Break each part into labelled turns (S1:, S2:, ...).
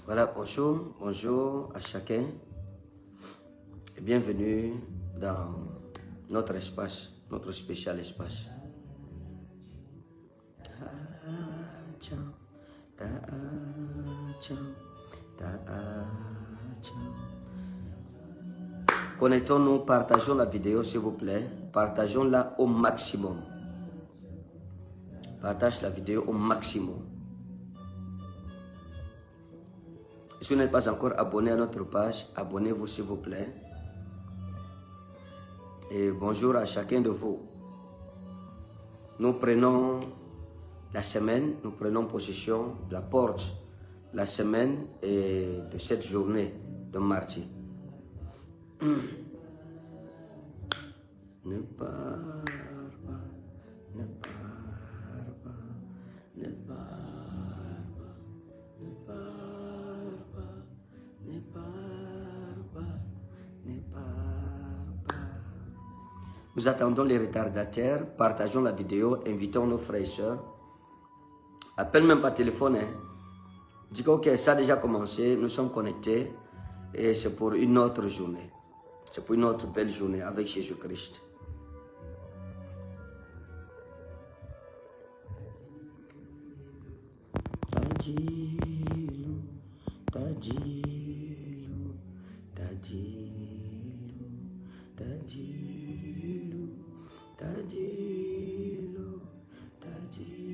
S1: Voilà, bonjour, bonjour à chacun et bienvenue dans notre espace, notre spécial espace. Connectons-nous, partageons la vidéo s'il vous plaît, partageons-la au maximum. Partage la vidéo au maximum. Si vous n'êtes pas encore abonné à notre page, abonnez-vous s'il vous plaît. Et bonjour à chacun de vous. Nous prenons la semaine, nous prenons possession de la porte, la semaine et de cette journée de mardi. Ne pars pas, ne pars pas, ne pars pas, ne pars pas, ne pars pas, ne pars pas. Nous attendons les retardataires, partageons la vidéo, invitons nos frères et sœurs. Appelle même par téléphone. Dis que ok, ça a déjà commencé, nous sommes connectés et c'est pour une autre journée. C'est pour une autre belle journée avec Jésus-Christ. Tadilo, tadilo, tadilo, tadilo, tadilo, tadilo.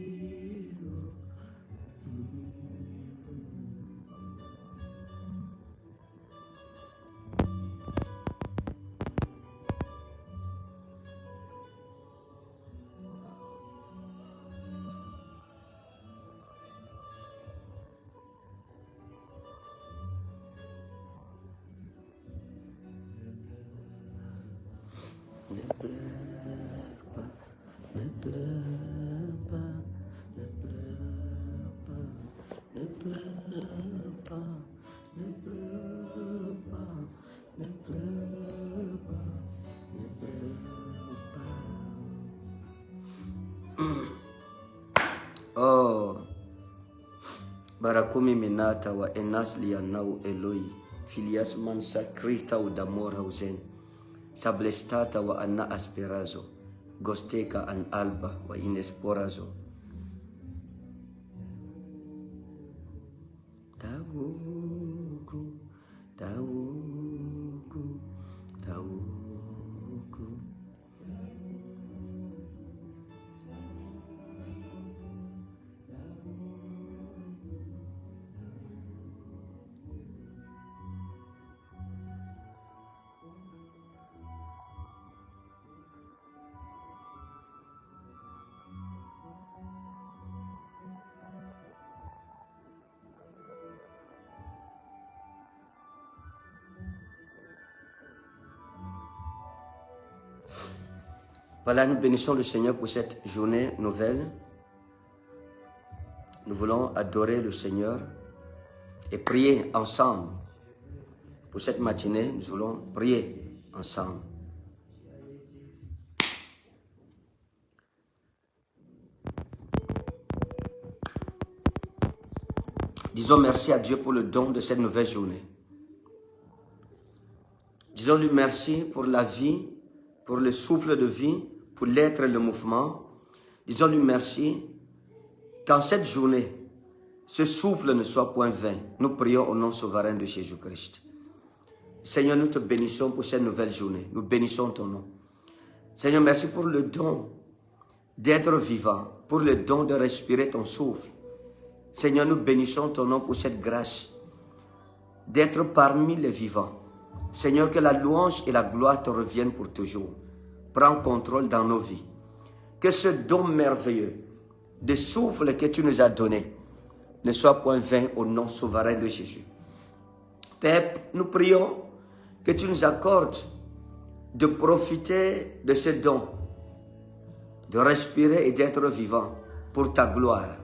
S1: Ne pleure pas, ne pleure pas, ne pleure pas, ne pleure pas, ne pleure pas, ne pleure pas, ne pleure pas. Oh, Barakumi Minata wa Enasli Anau Eloi, Filias Mansa Krista u Damor Hausen. Sablestata wa anna asperazo, gosteka an alba wa inesporazo. Tawuku, tawuku, tawuku. Voilà, nous bénissons le Seigneur pour cette journée nouvelle. Nous voulons adorer le Seigneur et prier ensemble. Pour cette matinée, nous voulons prier ensemble. Disons merci à Dieu pour le don de cette nouvelle journée. Disons-lui merci pour la vie, pour le souffle de vie, pour l'être et le mouvement. Disons-lui merci qu'en cette journée, ce souffle ne soit point vain. Nous prions au nom souverain de Jésus-Christ. Seigneur, nous te bénissons pour cette nouvelle journée. Nous bénissons ton nom. Seigneur, merci pour le don d'être vivant, pour le don de respirer ton souffle. Seigneur, nous bénissons ton nom pour cette grâce. d'être parmi les vivants. Seigneur, que la louange et la gloire te reviennent pour toujours. Prends contrôle dans nos vies. Que ce don merveilleux de souffle que tu nous as donné ne soit point vain au nom souverain de Jésus. Père, nous prions que tu nous accordes de profiter de ce don, de respirer et d'être vivant pour ta gloire.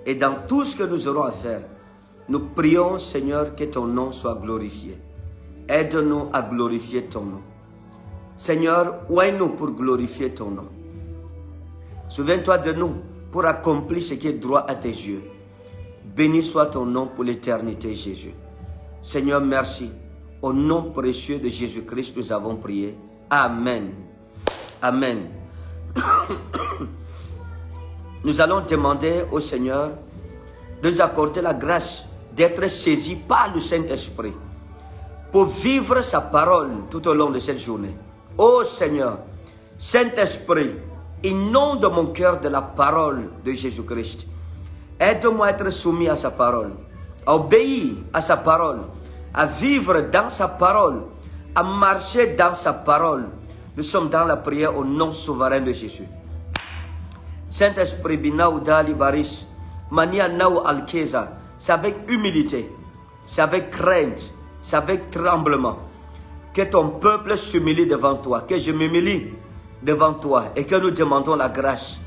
S1: Et dans tout ce que nous aurons à faire, nous prions, Seigneur, que ton nom soit glorifié. Aide-nous à glorifier ton nom. Seigneur, oins-nous pour glorifier ton nom. Souviens-toi de nous pour accomplir ce qui est droit à tes yeux. Béni soit ton nom pour l'éternité, Jésus. Seigneur, merci. Au nom précieux de Jésus-Christ, nous avons prié. Amen. Amen. Nous allons demander au Seigneur de nous accorder la grâce d'être saisis par le Saint-Esprit pour vivre sa parole tout au long de cette journée. Ô Seigneur, Saint-Esprit, inonde mon cœur de la parole de Jésus-Christ. Aide-moi à être soumis à sa parole, à obéir à sa parole, à vivre dans sa parole, à marcher dans sa parole. Nous sommes dans la prière au nom souverain de Jésus. Saint-Esprit, Binaou Dali Baris, Mania Naou Alkeza, c'est avec humilité, c'est avec crainte, c'est avec tremblement que ton peuple s'humilie devant toi, que je m'humilie devant toi et que nous demandons la grâce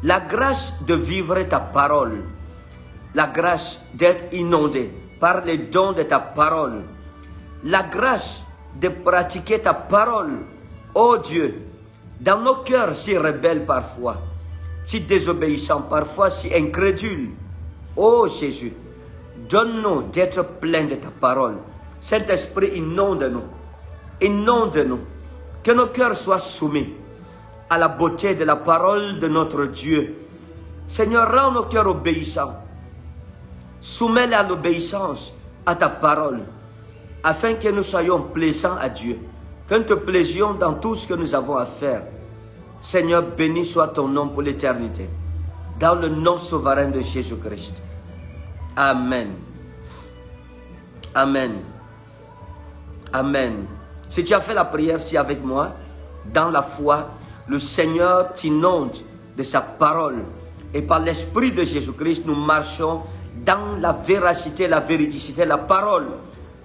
S1: de vivre ta parole, la grâce d'être inondé par les dons de ta parole, la grâce de pratiquer ta parole, ô Dieu, dans nos cœurs si rebelles parfois, si désobéissants, parfois si incrédules. Ô Jésus, donne-nous d'être pleins de ta parole. Saint-Esprit, inonde-nous, inonde-nous, que nos cœurs soient soumis à la beauté de la parole de notre Dieu. Seigneur, rends nos cœurs obéissants. Soumets-les à l'obéissance à ta parole, afin que nous soyons plaisants à Dieu, que nous te plaisions dans tout ce que nous avons à faire. Seigneur, béni soit ton nom pour l'éternité, dans le nom souverain de Jésus-Christ. Amen. Amen. Amen. Si tu as fait la prière ici avec moi, dans la foi, le Seigneur t'inonde de sa parole. Et par l'Esprit de Jésus-Christ, nous marchons dans la véracité, la véridicité, la parole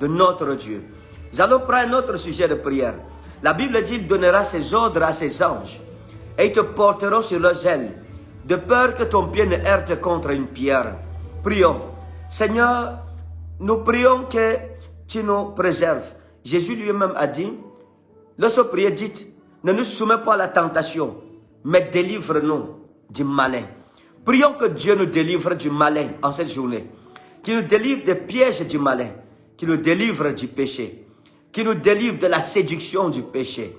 S1: de notre Dieu. Nous allons prendre un autre sujet de prière. La Bible dit, il donnera ses ordres à ses anges et ils te porteront sur leurs ailes, de peur que ton pied ne heurte contre une pierre. Prions. Seigneur, nous prions que tu nous préserves. Jésus lui-même a dit, lorsque priez, dites, ne nous soumets pas à la tentation, mais délivre-nous du malin. Prions que Dieu nous délivre du malin en cette journée, qu'il nous délivre des pièges du malin, qu'il nous délivre du péché, qu'il nous délivre de la séduction du péché,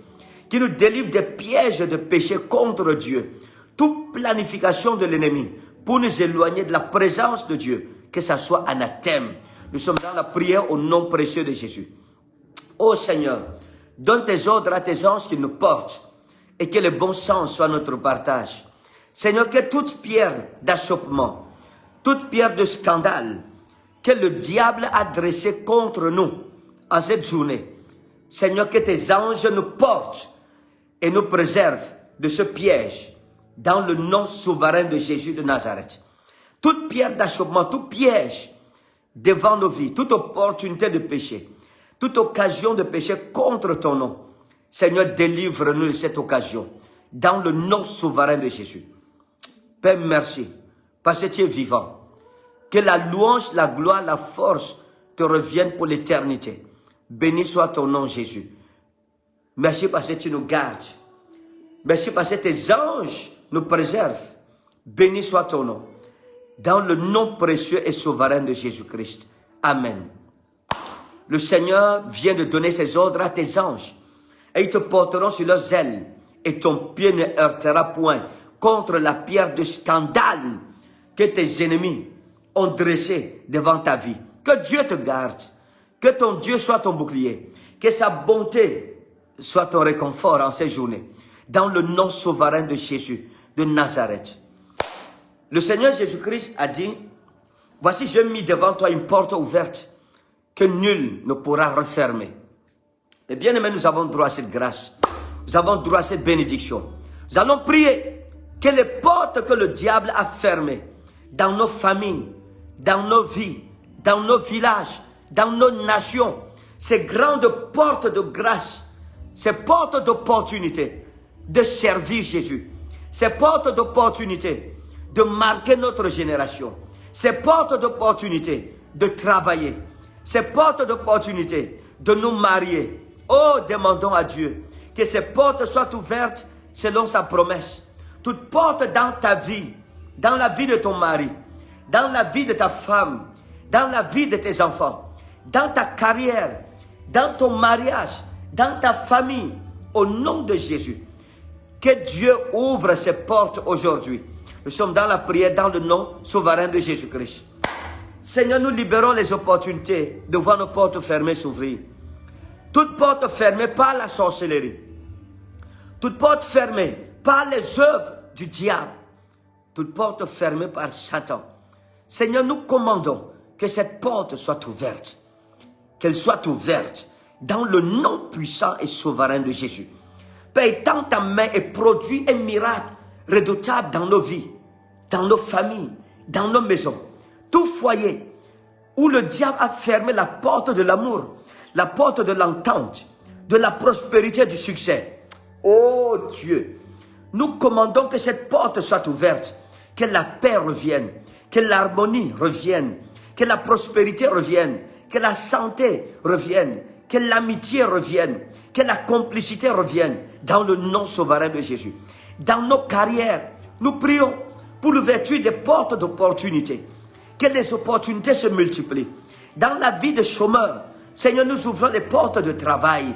S1: qu'il nous délivre des pièges de péché contre Dieu, toute planification de l'ennemi pour nous éloigner de la présence de Dieu, que ça soit anathème. Nous sommes dans la prière au nom précieux de Jésus. Ô Seigneur, donne tes ordres à tes anges qui nous portent et que le bon sens soit notre partage. Seigneur, que toute pierre d'achoppement, toute pierre de scandale que le diable a dressée contre nous en cette journée, Seigneur, que tes anges nous portent et nous préservent de ce piège dans le nom souverain de Jésus de Nazareth. Toute pierre d'achoppement, tout piège devant nos vies, toute opportunité de péché, toute occasion de péché contre ton nom, Seigneur, délivre-nous de cette occasion dans le nom souverain de Jésus. Père, merci, parce que tu es vivant. Que la louange, la gloire, la force te reviennent pour l'éternité. Béni soit ton nom, Jésus. Merci parce que tu nous gardes. Merci parce que tes anges nous préservent. Béni soit ton nom. Dans le nom précieux et souverain de Jésus-Christ. Amen. Le Seigneur vient de donner ses ordres à tes anges. Et ils te porteront sur leurs ailes. Et ton pied ne heurtera point contre la pierre de scandale que tes ennemis ont dressée devant ta vie. Que Dieu te garde. Que ton Dieu soit ton bouclier. Que sa bonté soit ton réconfort en ces journées. Dans le nom souverain de Jésus de Nazareth. Le Seigneur Jésus-Christ a dit, voici, j'ai mis devant toi une porte ouverte que nul ne pourra refermer. Et bien aimé, nous avons droit à cette grâce. Nous avons droit à cette bénédiction. Nous allons prier que les portes que le diable a fermées dans nos familles, dans nos vies, dans nos villages, dans nos nations, ces grandes portes de grâce, ces portes d'opportunité de servir Jésus, ces portes d'opportunité de marquer notre génération, ces portes d'opportunité de travailler, ces portes d'opportunité de nous marier. Oh, demandons à Dieu que ces portes soient ouvertes selon sa promesse. Toute porte dans ta vie, dans la vie de ton mari, dans la vie de ta femme, dans la vie de tes enfants, dans ta carrière, dans ton mariage, dans ta famille, au nom de Jésus. Que Dieu ouvre ces portes aujourd'hui. Nous sommes dans la prière dans le nom souverain de Jésus-Christ. Seigneur, nous libérons les opportunités de voir nos portes fermées s'ouvrir. Toute porte fermée par la sorcellerie. Toute porte fermée par les œuvres du diable. Toute porte fermée par Satan. Seigneur, nous commandons que cette porte soit ouverte. Qu'elle soit ouverte dans le nom puissant et souverain de Jésus. Père, étends ta main et produis un miracle redoutable dans nos vies, dans nos familles, dans nos maisons. Tout foyer où le diable a fermé la porte de l'amour, la porte de l'entente, de la prospérité, du succès. Oh Dieu, nous commandons que cette porte soit ouverte, que la paix revienne, que l'harmonie revienne, que la prospérité revienne, que la santé revienne, que l'amitié revienne, que la complicité revienne dans le nom souverain de Jésus. Dans nos carrières, nous prions pour l'ouverture des portes d'opportunité. Que les opportunités se multiplient. Dans la vie des chômeurs, Seigneur, nous ouvrons les portes de travail.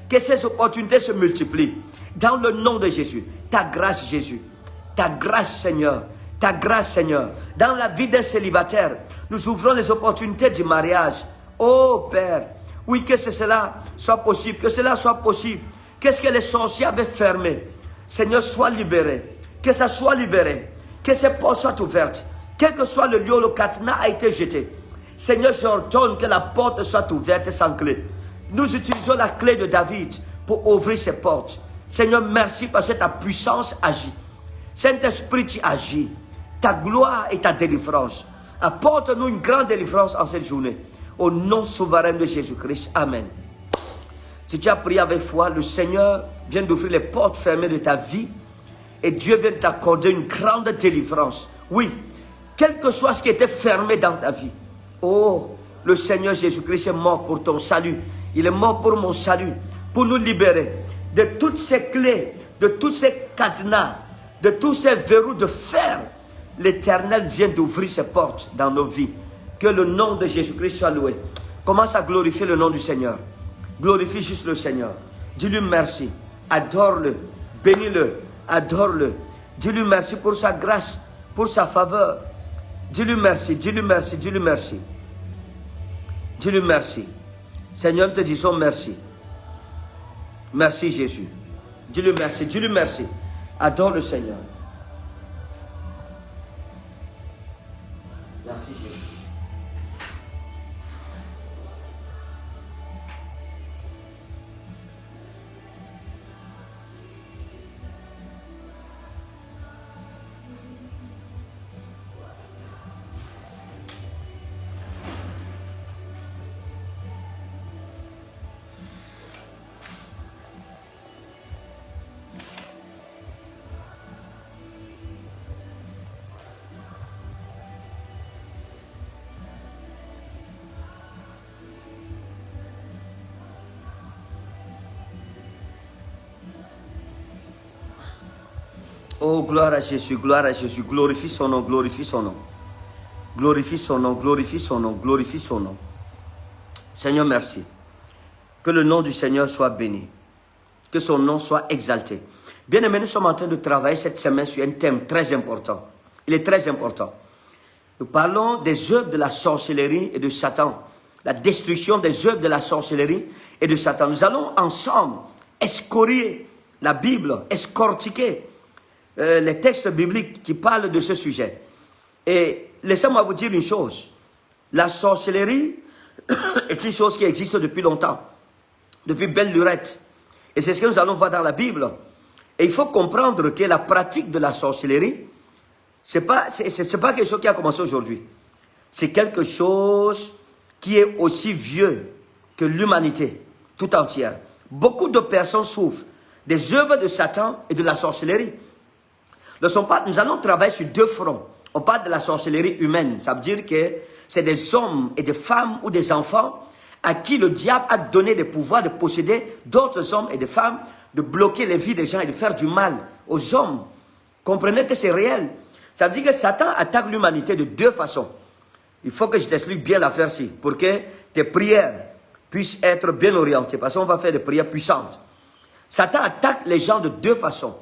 S1: Que ces opportunités se multiplient. Dans le nom de Jésus. Ta grâce, Jésus. Ta grâce, Seigneur. Ta grâce, Seigneur. Dans la vie d'un célibataire, nous ouvrons les opportunités du mariage. Oh Père, oui, que cela soit possible. Que cela soit possible. Qu'est-ce que les sorciers avaient fermé? Seigneur, sois libéré. Que ça soit libéré. Que ces portes soient ouvertes. Quel que soit le lieu où le cadenas a été jeté. Seigneur, j'ordonne que la porte soit ouverte sans clé. Nous utilisons la clé de David pour ouvrir ces portes. Seigneur, merci parce que ta puissance agit. Saint-Esprit, tu agis. Ta gloire et ta délivrance. Apporte-nous une grande délivrance en cette journée. Au nom souverain de Jésus-Christ. Amen. Si tu as prié avec foi, le Seigneur vient d'ouvrir les portes fermées de ta vie. Et Dieu vient t'accorder une grande délivrance. Oui, quel que soit ce qui était fermé dans ta vie. Oh, le Seigneur Jésus-Christ est mort pour ton salut. Il est mort pour mon salut. Pour nous libérer de toutes ces clés, de tous ces cadenas, de tous ces verrous de fer. L'Éternel vient d'ouvrir ses portes dans nos vies. Que le nom de Jésus-Christ soit loué. Commence à glorifier le nom du Seigneur. Glorifie juste le Seigneur. Dis-lui merci. Adore-le. Bénis-le. Adore-le. Dis-lui merci pour sa grâce, pour sa faveur. Dis-lui merci, dis-lui merci, dis-lui merci. Dis-lui merci. Seigneur, nous te disons merci. Merci Jésus. Dis-lui merci, dis-lui merci. Adore le Seigneur. Merci Jésus. Oh, gloire à Jésus, glorifie son nom, glorifie son nom. Glorifie son nom, glorifie son nom, glorifie son nom. Seigneur, merci. Que le nom du Seigneur soit béni. Que son nom soit exalté. Bien aimé, nous sommes en train de travailler cette semaine sur un thème très important. Il est très important. Nous parlons des œuvres de la sorcellerie et de Satan. La destruction des œuvres de la sorcellerie et de Satan. Nous allons ensemble escorier la Bible, escortiquer les textes bibliques qui parlent de ce sujet. Et laissez-moi vous dire une chose. La sorcellerie, est une chose qui existe depuis longtemps, depuis belle lurette. Et c'est ce que nous allons voir dans la Bible. Et il faut comprendre que la pratique de la sorcellerie, c'est pas quelque chose qui a commencé aujourd'hui. C'est quelque chose qui est aussi vieux que l'humanité tout entière. Beaucoup de personnes souffrent des œuvres de Satan et de la sorcellerie. Nous allons travailler sur deux fronts. On parle de la sorcellerie humaine. Ça veut dire que c'est des hommes et des femmes ou des enfants à qui le diable a donné des pouvoirs de posséder d'autres hommes et des femmes, de bloquer les vies des gens et de faire du mal aux hommes. Comprenez que c'est réel. Ça veut dire que Satan attaque l'humanité de deux façons. Il faut que je t'explique bien l'affaire-ci pour que tes prières puissent être bien orientées. Parce qu'on va faire des prières puissantes. Satan attaque les gens de deux façons.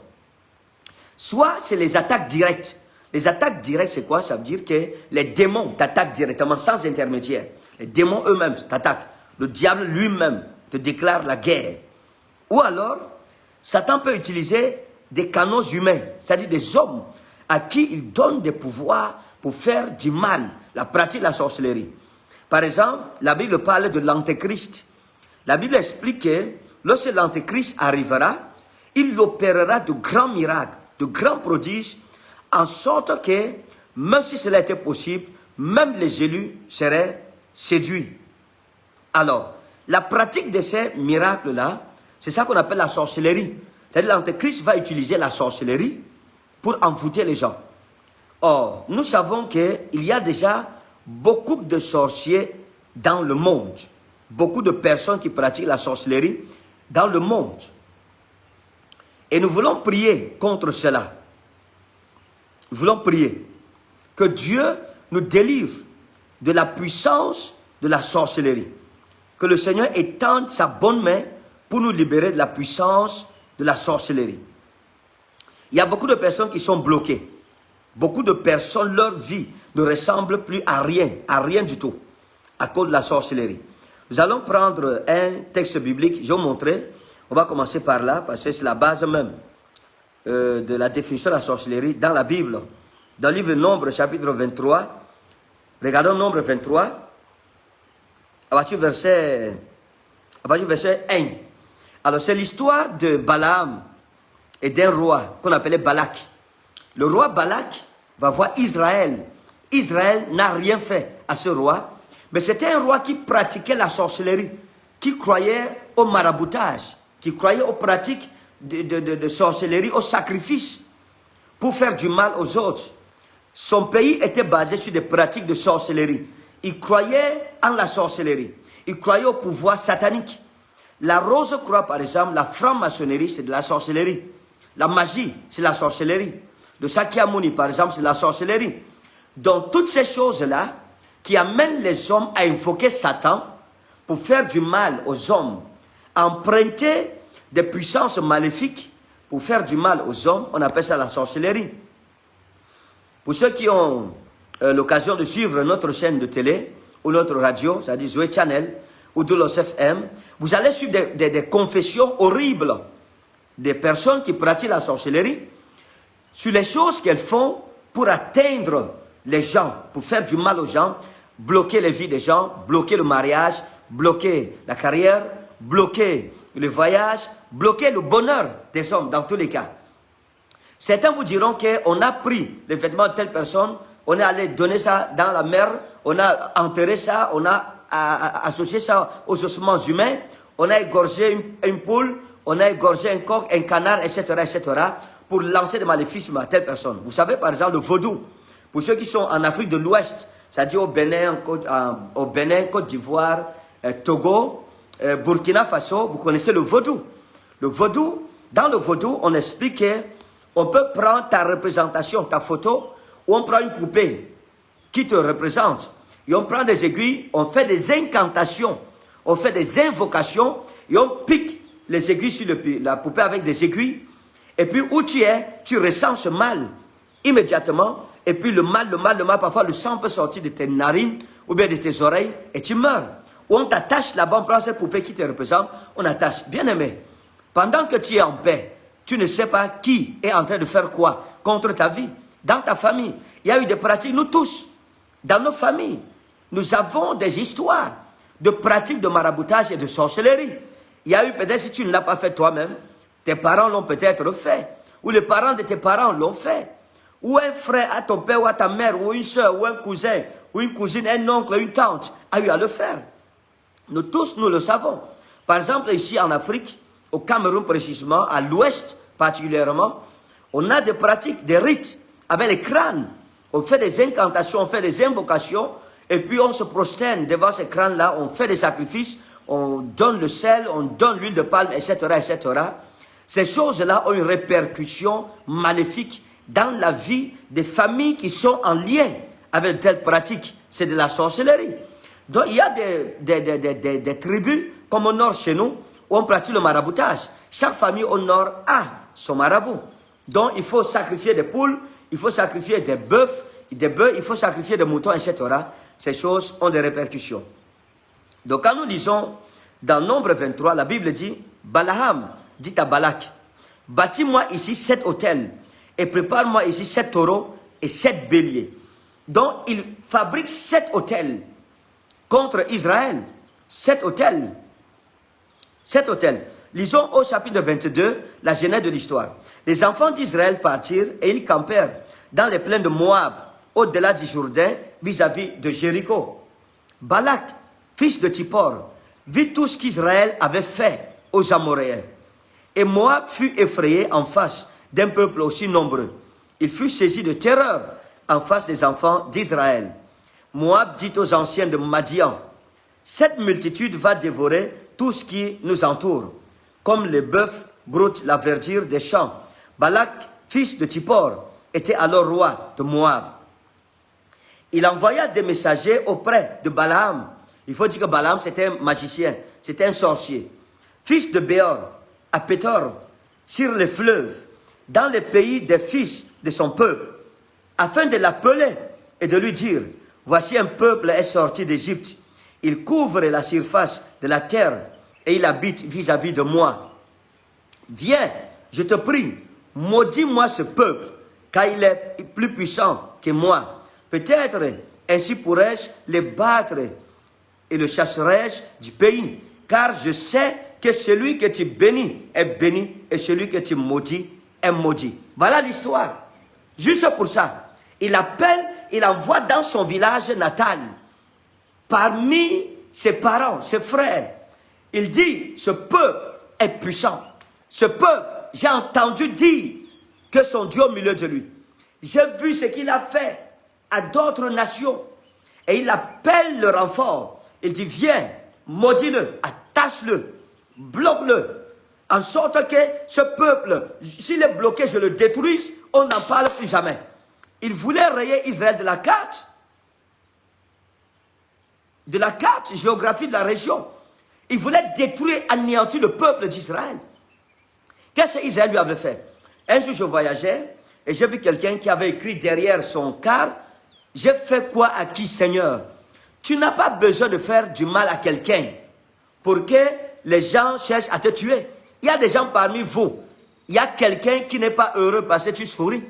S1: Soit c'est les attaques directes. Les attaques directes, c'est quoi? Ça veut dire que les démons t'attaquent directement sans intermédiaire. Les démons eux-mêmes t'attaquent. Le diable lui-même te déclare la guerre. Ou alors, Satan peut utiliser des canaux humains, c'est-à-dire des hommes à qui il donne des pouvoirs pour faire du mal, la pratique de la sorcellerie. Par exemple, la Bible parle de l'antéchrist. La Bible explique que lorsque l'antéchrist arrivera, il opérera de grands miracles, de grands prodiges, en sorte que, même si cela était possible, même les élus seraient séduits. Alors, la pratique de ces miracles-là, c'est ça qu'on appelle la sorcellerie. C'est-à-dire l'antéchrist va utiliser la sorcellerie pour envoûter les gens. Or, nous savons qu'il y a déjà beaucoup de sorciers dans le monde. Beaucoup de personnes qui pratiquent la sorcellerie dans le monde. Et nous voulons prier contre cela. Nous voulons prier que Dieu nous délivre de la puissance de la sorcellerie. Que le Seigneur étende sa bonne main pour nous libérer de la puissance de la sorcellerie. Il y a beaucoup de personnes qui sont bloquées. Beaucoup de personnes, leur vie ne ressemble plus à rien du tout, à cause de la sorcellerie. Nous allons prendre un texte biblique, je vais vous montrer. On va commencer par là, parce que c'est la base même de la définition de la sorcellerie dans la Bible. Dans le livre de Nombre, chapitre 23, regardons Nombre 23, à partir du verset 1. Alors, c'est l'histoire de Balaam et d'un roi qu'on appelait Balak. Le roi Balak va voir Israël. Israël n'a rien fait à ce roi, mais c'était un roi qui pratiquait la sorcellerie, qui croyait au maraboutage, qui croyait aux pratiques de sorcellerie, au sacrifice, pour faire du mal aux autres. Son pays était basé sur des pratiques de sorcellerie. Il croyait en la sorcellerie. Il croyait au pouvoir satanique. La Rose-Croix, par exemple, la franc-maçonnerie, c'est de la sorcellerie. La magie, c'est la sorcellerie. Le Sakyamuni, par exemple, c'est la sorcellerie. Donc, toutes ces choses-là qui amènent les hommes à invoquer Satan pour faire du mal aux hommes, emprunter des puissances maléfiques pour faire du mal aux hommes, on appelle ça la sorcellerie. Pour ceux qui ont l'occasion de suivre notre chaîne de télé ou notre radio, c'est-à-dire Zoé Channel ou Doulos FM, vous allez suivre des confessions horribles des personnes qui pratiquent la sorcellerie sur les choses qu'elles font pour atteindre les gens, pour faire du mal aux gens, bloquer les vies des gens, bloquer le mariage, bloquer la carrière, bloquer le voyage, bloquer le bonheur des hommes dans tous les cas. Certains vous diront qu'on a pris les vêtements de telle personne, on est allé donner ça dans la mer, on a enterré ça, on a associé ça aux ossements humains, on a égorgé une poule, on a égorgé un coq, un canard, etc., etc., pour lancer des maléfices à telle personne. Vous savez, par exemple, le vaudou. Pour ceux qui sont en Afrique de l'Ouest, c'est-à-dire au Bénin, Côte d'Ivoire, Togo, Burkina Faso, vous connaissez le vaudou. Le vaudou, dans le vaudou, on explique qu'on peut prendre ta représentation, ta photo, ou on prend une poupée qui te représente, et on prend des aiguilles, on fait des incantations, on fait des invocations, et on pique les aiguilles sur la poupée avec des aiguilles, et puis où tu es, tu ressens ce mal immédiatement, et puis le mal, parfois le sang peut sortir de tes narines, ou bien de tes oreilles, et tu meurs. Ou on t'attache là-bas, on prend cette poupée qui te représente, on attache. Bien aimé, pendant que tu es en paix, tu ne sais pas qui est en train de faire quoi contre ta vie. Dans ta famille, il y a eu des pratiques, nous tous, dans nos familles, nous avons des histoires. de pratiques de maraboutage et de sorcellerie. Il y a eu peut-être, si tu ne l'as pas fait toi-même, tes parents l'ont peut-être fait. Ou les parents de tes parents l'ont fait. Ou un frère à ton père ou à ta mère, ou une soeur, ou un cousin, ou une cousine, un oncle, une tante a eu à le faire. Nous tous, nous le savons. Par exemple, ici en Afrique, au Cameroun précisément, à l'ouest particulièrement, on a des pratiques, des rites avec les crânes. On fait des incantations, on fait des invocations, et puis on se prosterne devant ces crânes-là, on fait des sacrifices, on donne le sel, on donne l'huile de palme, etc., etc. Ces choses-là ont une répercussion maléfique dans la vie des familles qui sont en lien avec de telles pratiques. C'est de la sorcellerie. Donc il y a des tribus, comme au nord chez nous, où on pratique le maraboutage. Chaque famille au nord a son marabout. Donc il faut sacrifier des poules, il faut sacrifier des bœufs, il faut sacrifier des moutons, etc. Ces choses ont des répercussions. Donc quand nous lisons dans Nombre 23, la Bible dit, Balaam dit à Balak, bâtis-moi ici 7 autels et prépare-moi ici 7 taureaux et 7 béliers. Donc il fabrique 7 autels contre Israël. 7 autels. 7 autels. Lisons au chapitre 22, la genèse de l'histoire. Les enfants d'Israël partirent et ils campèrent dans les plaines de Moab, au-delà du Jourdain, vis-à-vis de Jéricho. Balak, fils de Tsippor, vit tout ce qu'Israël avait fait aux Amoréens. Et Moab fut effrayé en face d'un peuple aussi nombreux. Il fut saisi de terreur en face des enfants d'Israël. Moab dit aux anciens de Madian, cette multitude va dévorer tout ce qui nous entoure, comme les bœufs broutent la verdure des champs. Balak, fils de Tsippor, était alors roi de Moab. Il envoya des messagers auprès de Balaam. Il faut dire que Balaam, c'était un magicien, c'était un sorcier. Fils de Béor, à Pétor, sur les fleuves, dans les pays des fils de son peuple, afin de l'appeler et de lui dire, voici un peuple est sorti d'Égypte. Il couvre la surface de la terre et il habite vis-à-vis de moi. Viens, je te prie, maudis-moi ce peuple, car il est plus puissant que moi. Peut-être ainsi pourrais-je les battre et le chasserai-je du pays, car je sais que celui que tu bénis est béni et celui que tu maudis est maudit. Voilà l'histoire. Juste pour ça, il appelle, il envoie dans son village natal, parmi ses parents, ses frères, il dit, ce peuple est puissant. Ce peuple, j'ai entendu dire que son Dieu au milieu de lui. J'ai vu ce qu'il a fait à d'autres nations. Et il appelle le renfort. Il dit, viens, maudis-le, attache-le, bloque-le. En sorte que ce peuple, s'il est bloqué, je le détruise, on n'en parle plus jamais. Il voulait rayer Israël de la carte géographique de la région. Il voulait détruire, anéantir le peuple d'Israël. Qu'est-ce qu'Israël lui avait fait? Un jour, je voyageais et j'ai vu quelqu'un qui avait écrit derrière son car, j'ai fait quoi à qui, Seigneur? Tu n'as pas besoin de faire du mal à quelqu'un pour que les gens cherchent à te tuer. Il y a des gens parmi vous, il y a quelqu'un qui n'est pas heureux parce que tu souris.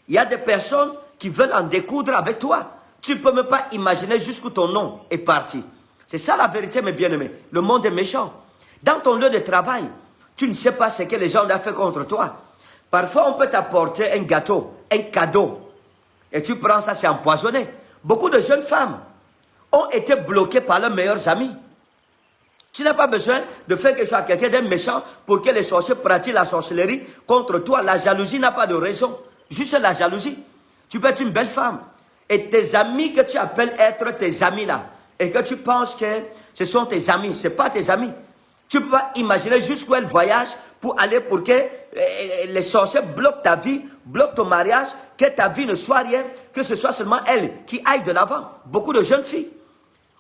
S1: Il y a des personnes qui veulent en découdre avec toi. Tu ne peux même pas imaginer jusqu'où ton nom est parti. C'est ça la vérité, mes bien-aimés. Le monde est méchant. Dans ton lieu de travail, tu ne sais pas ce que les gens ont fait contre toi. Parfois, on peut t'apporter un gâteau, un cadeau. Et tu prends ça, c'est empoisonné. Beaucoup de jeunes femmes ont été bloquées par leurs meilleurs amis. Tu n'as pas besoin de faire quelque chose à quelqu'un d'un méchant pour que les sorciers pratiquent la sorcellerie contre toi. La jalousie n'a pas de raison. Juste la jalousie. Tu peux être une belle femme. Et tes amis que tu appelles être tes amis là, et que tu penses que ce sont tes amis, ce n'est pas tes amis. Tu peux pas imaginer jusqu'où elles voyagent pour aller pour que les sorciers bloquent ta vie, bloquent ton mariage, que ta vie ne soit rien, que ce soit seulement elles qui aillent de l'avant. Beaucoup de jeunes filles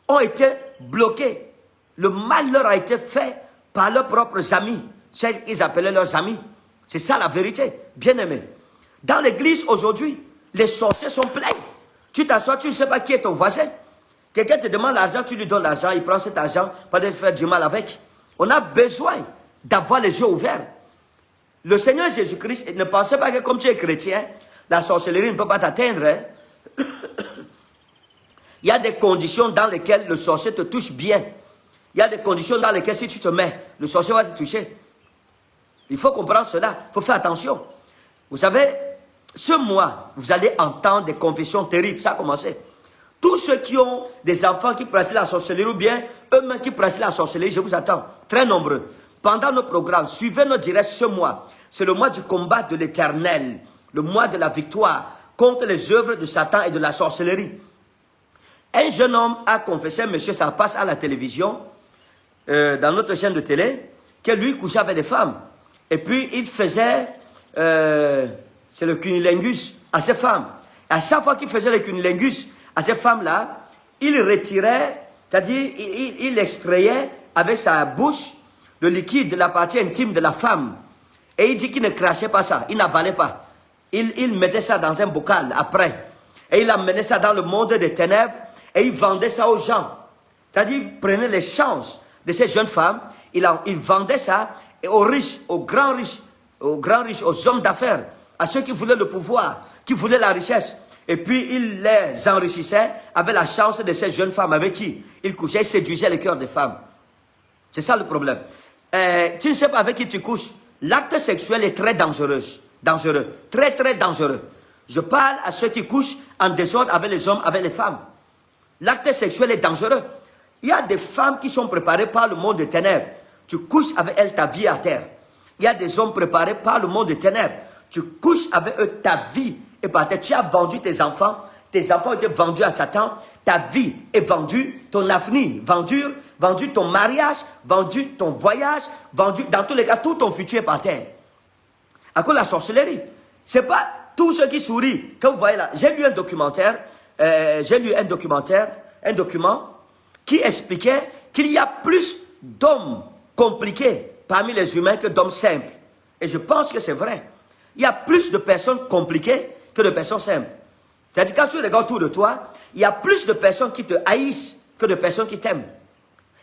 S1: ont été bloquées. Le mal leur a été fait par leurs propres amis, celles qu'ils appelaient leurs amis. C'est ça la vérité, bien aimé. Dans l'église aujourd'hui, les sorciers sont pleins. Tu t'assois, tu ne sais pas qui est ton voisin. Quelqu'un te demande l'argent, tu lui donnes l'argent, il prend cet argent pour aller faire du mal avec. On a besoin d'avoir les yeux ouverts. Le Seigneur Jésus-Christ ne pensait pas que comme tu es chrétien, la sorcellerie ne peut pas t'atteindre. Hein? Il y a des conditions dans lesquelles le sorcier te touche bien. Il y a des conditions dans lesquelles si tu te mets, le sorcier va te toucher. Il faut comprendre cela. Il faut faire attention. Vous savez, ce mois, vous allez entendre des confessions terribles. Ça a commencé. Tous ceux qui ont des enfants qui pratiquent la sorcellerie ou bien eux-mêmes qui pratiquent la sorcellerie, je vous attends. Très nombreux. Pendant nos programmes, suivez nos directs ce mois. C'est le mois du combat de l'Éternel. Le mois de la victoire contre les œuvres de Satan et de la sorcellerie. Un jeune homme a confessé, monsieur, ça passe à la télévision, dans notre chaîne de télé, que lui couchait avec des femmes. Et puis, il faisait, c'est le cunnilingus à ces femmes. Et à chaque fois qu'il faisait le cunnilingus à ces femmes-là, il retirait, c'est-à-dire, il extrayait avec sa bouche le liquide de la partie intime de la femme. Et il dit qu'il ne crachait pas ça, il n'avalait pas. Il mettait ça dans un bocal après. Et il amenait ça dans le monde des ténèbres et il vendait ça aux gens. C'est-à-dire, il prenait les chances de ces jeunes femmes, il vendait ça aux riches, aux grands riches, aux hommes d'affaires, à ceux qui voulaient le pouvoir, qui voulaient la richesse. Et puis, il les enrichissait avec la chance de ces jeunes femmes avec qui il couchait, il séduisait le cœur des femmes. C'est ça le problème. Tu ne sais pas avec qui tu couches. L'acte sexuel est très dangereux. Très, très dangereux. Je parle à ceux qui couchent en désordre avec les hommes, avec les femmes. L'acte sexuel est dangereux. Il y a des femmes qui sont préparées par le monde des ténèbres. Tu couches avec elles, ta vie à terre. Il y a des hommes préparés par le monde des ténèbres. Tu couches avec eux, ta vie est par terre. Tu as vendu tes enfants ont été vendus à Satan. Ta vie est vendue, ton avenir vendu ton mariage, vendu ton voyage, vendu, dans tous les cas, tout ton futur est par terre. À cause de la sorcellerie. C'est pas tous ceux qui sourient, que vous voyez là. J'ai lu un document qui expliquait qu'il y a plus d'hommes compliqués parmi les humains que d'hommes simples. Et je pense que c'est vrai. Il y a plus de personnes compliquées que de personnes simples. C'est-à-dire, quand tu regardes autour de toi, il y a plus de personnes qui te haïssent que de personnes qui t'aiment.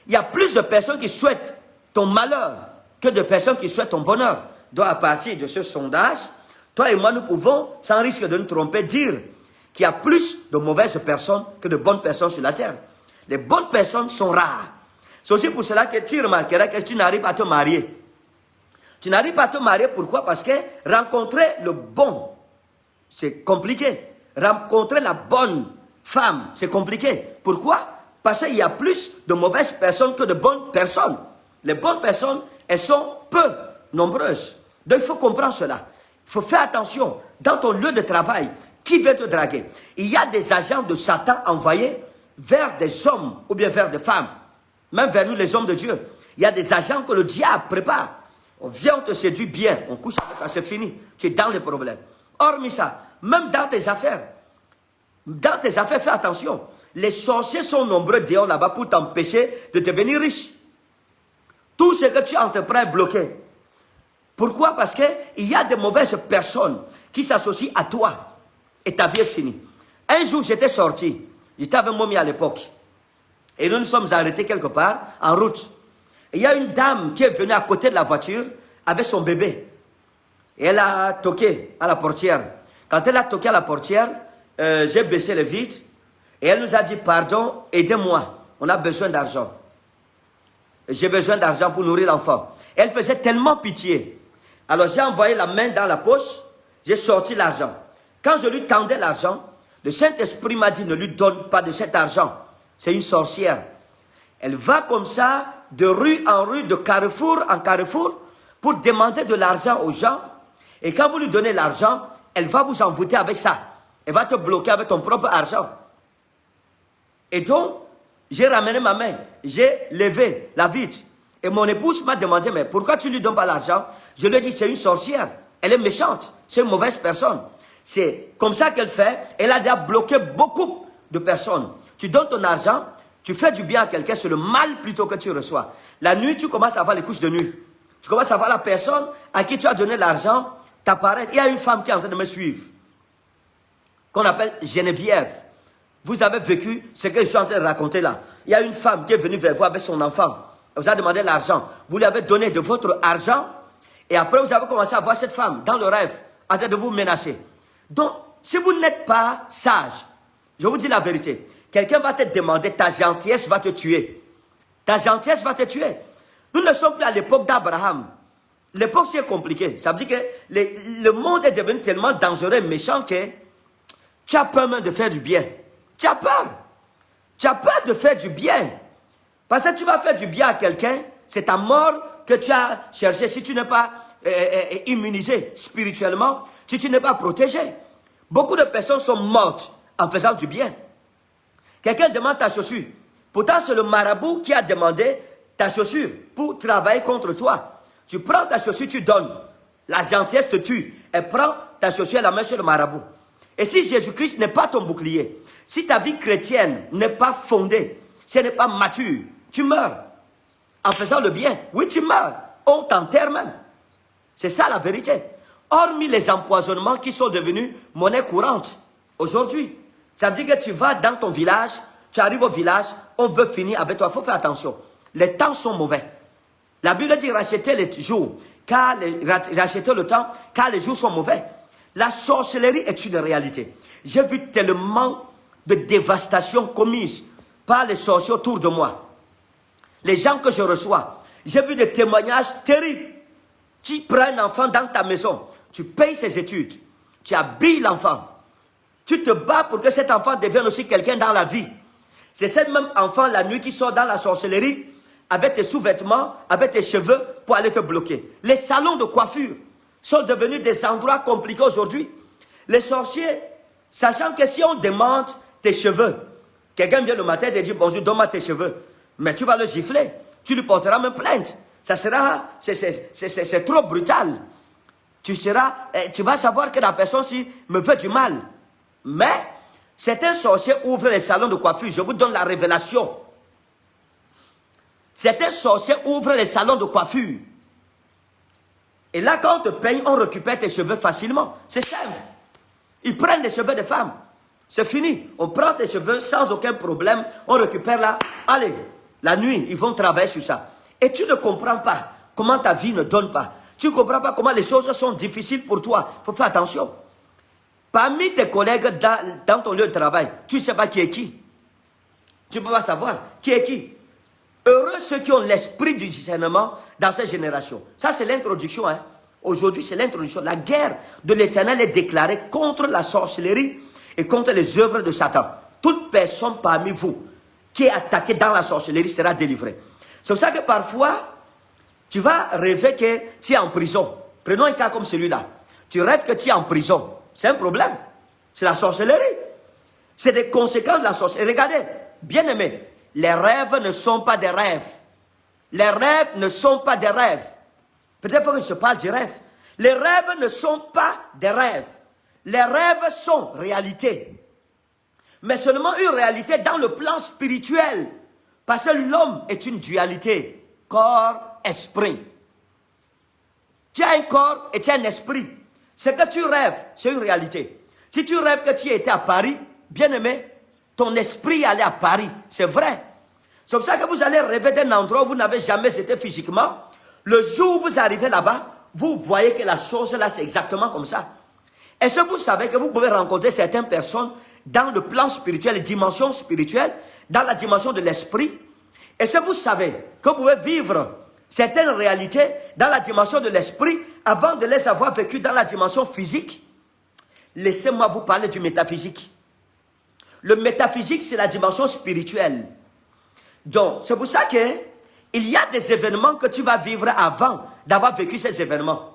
S1: Il y a plus de personnes qui souhaitent ton malheur que de personnes qui souhaitent ton bonheur. Donc, à partir de ce sondage, toi et moi, nous pouvons, sans risque de nous tromper, dire qu'il y a plus de mauvaises personnes que de bonnes personnes sur la terre. Les bonnes personnes sont rares. C'est aussi pour cela que tu remarqueras que tu n'arrives pas à te marier. Tu n'arrives pas à te marier, pourquoi? Parce que rencontrer le bon, c'est compliqué. Rencontrer la bonne femme, c'est compliqué. Pourquoi? Parce qu'il y a plus de mauvaises personnes que de bonnes personnes. Les bonnes personnes, elles sont peu nombreuses. Donc il faut comprendre cela. Il faut faire attention. Dans ton lieu de travail, qui veut te draguer? Il y a des agents de Satan envoyés vers des hommes ou bien vers des femmes. Même vers nous, les hommes de Dieu. Il y a des agents que le diable prépare. On vient, on te séduit bien. On couche avec toi, c'est fini. Tu es dans les problèmes. Hormis ça, même dans tes affaires. Dans tes affaires, fais attention. Les sorciers sont nombreux dehors là-bas pour t'empêcher de devenir riche. Tout ce que tu entreprends est bloqué. Pourquoi? Parce qu'il y a de mauvaises personnes qui s'associent à toi. Et ta vie est finie. Un jour, j'étais sorti. J'étais avec Momi à l'époque. Et nous nous sommes arrêtés quelque part, en route. Et il y a une dame qui est venue à côté de la voiture avec son bébé. Et elle a toqué à la portière. Quand elle a toqué à la portière, j'ai baissé le vitre. Et elle nous a dit, pardon, aidez-moi. On a besoin d'argent. J'ai besoin d'argent pour nourrir l'enfant. Elle faisait tellement pitié. Alors j'ai envoyé la main dans la poche. J'ai sorti l'argent. Quand je lui tendais l'argent, le Saint-Esprit m'a dit, ne lui donne pas de cet argent. C'est une sorcière. Elle va comme ça, de rue en rue, de carrefour en carrefour, pour demander de l'argent aux gens. Et quand vous lui donnez l'argent, elle va vous envoûter avec ça. Elle va te bloquer avec ton propre argent. Et donc, j'ai ramené ma main. J'ai levé la vitre. Et mon épouse m'a demandé, mais pourquoi tu ne lui donnes pas l'argent? Je lui ai dit, c'est une sorcière. Elle est méchante. C'est une mauvaise personne. C'est comme ça qu'elle fait. Elle a déjà bloqué beaucoup de personnes. Tu donnes ton argent, tu fais du bien à quelqu'un, c'est le mal plutôt que tu reçois. La nuit, tu commences à voir les couches de nuit. Tu commences à voir la personne à qui tu as donné l'argent t'apparaître. Il y a une femme qui est en train de me suivre, qu'on appelle Geneviève. Vous avez vécu ce que je suis en train de raconter là. Il y a une femme qui est venue vers vous avec son enfant. Elle vous a demandé l'argent. Vous lui avez donné de votre argent. Et après, vous avez commencé à voir cette femme dans le rêve, en train de vous menacer. Donc, si vous n'êtes pas sage, je vous dis la vérité. Quelqu'un va te demander, ta gentillesse va te tuer. Ta gentillesse va te tuer. Nous ne sommes plus à l'époque d'Abraham. L'époque, c'est compliqué. Ça veut dire que le monde est devenu tellement dangereux et méchant que tu as peur même de faire du bien. Tu as peur. Tu as peur de faire du bien. Parce que tu vas faire du bien à quelqu'un, c'est ta mort que tu as cherché si tu n'es pas immunisé spirituellement, si tu n'es pas protégé. Beaucoup de personnes sont mortes en faisant du bien. Quelqu'un demande ta chaussure. Pourtant, c'est le marabout qui a demandé ta chaussure pour travailler contre toi. Tu prends ta chaussure, tu donnes. La gentillesse te tue. Elle prend ta chaussure et la met sur le marabout. Et si Jésus-Christ n'est pas ton bouclier, si ta vie chrétienne n'est pas fondée, si elle n'est pas mature, tu meurs. En faisant le bien, oui, tu meurs. On t'enterre même. C'est ça la vérité. Hormis les empoisonnements qui sont devenus monnaie courante aujourd'hui. Ça veut dire que tu vas dans ton village, tu arrives au village, on veut finir avec toi. Il faut faire attention. Les temps sont mauvais. La Bible dit racheter les jours, racheter le temps, car les jours sont mauvais. La sorcellerie est une réalité. J'ai vu tellement de dévastation commise par les sorciers autour de moi. Les gens que je reçois, j'ai vu des témoignages terribles. Tu prends un enfant dans ta maison, tu payes ses études, tu habilles l'enfant. Tu te bats pour que cet enfant devienne aussi quelqu'un dans la vie. C'est ce même enfant la nuit qui sort dans la sorcellerie avec tes sous-vêtements, avec tes cheveux pour aller te bloquer. Les salons de coiffure sont devenus des endroits compliqués aujourd'hui. Les sorciers, sachant que si on demande tes cheveux, quelqu'un vient le matin et te dit bonjour, donne-moi tes cheveux. Mais tu vas le gifler, tu lui porteras même plainte. Ça sera, c'est trop brutal. Tu vas savoir que la personne-ci me veut du mal. Mais, certains sorciers ouvrent les salons de coiffure. Je vous donne la révélation. Certains sorciers ouvrent les salons de coiffure. Et là, quand on te peigne, on récupère tes cheveux facilement. C'est simple. Ils prennent les cheveux des femmes. C'est fini. On prend tes cheveux sans aucun problème. On récupère là. Allez, la nuit, ils vont travailler sur ça. Et tu ne comprends pas comment ta vie ne donne pas. Tu ne comprends pas comment les choses sont difficiles pour toi. Il faut faire attention. Parmi tes collègues dans ton lieu de travail, tu ne sais pas qui est qui. Tu ne peux pas savoir qui est qui. Heureux ceux qui ont l'esprit du discernement dans cette génération. Ça, c'est l'introduction. Hein. Aujourd'hui, c'est l'introduction. La guerre de l'Éternel est déclarée contre la sorcellerie et contre les œuvres de Satan. Toute personne parmi vous qui est attaquée dans la sorcellerie sera délivrée. C'est pour ça que parfois, tu vas rêver que tu es en prison. Prenons un cas comme celui-là. Tu rêves que tu es en prison. C'est un problème. C'est la sorcellerie. C'est des conséquences de la sorcellerie. Regardez, bien aimé, les rêves ne sont pas des rêves. Les rêves ne sont pas des rêves. Peut-être que je parle du rêve. Les rêves ne sont pas des rêves. Les rêves sont réalité. Mais seulement une réalité dans le plan spirituel. Parce que l'homme est une dualité. Corps-esprit. Tu as un corps et tu as un esprit. Ce que tu rêves, c'est une réalité. Si tu rêves que tu étais à Paris, bien aimé, ton esprit allait à Paris. C'est vrai. C'est pour ça que vous allez rêver d'un endroit où vous n'avez jamais été physiquement. Le jour où vous arrivez là-bas, vous voyez que la chose là, c'est exactement comme ça. Est-ce que vous savez que vous pouvez rencontrer certaines personnes dans le plan spirituel, les dimensions spirituelles, dans la dimension de l'esprit? Est-ce que vous savez que vous pouvez vivre certaines réalités dans la dimension de l'esprit avant de les avoir vécues dans la dimension physique? Laissez-moi vous parler du métaphysique. Le métaphysique, c'est la dimension spirituelle. Donc, c'est pour ça qu'il y a des événements que tu vas vivre avant d'avoir vécu ces événements.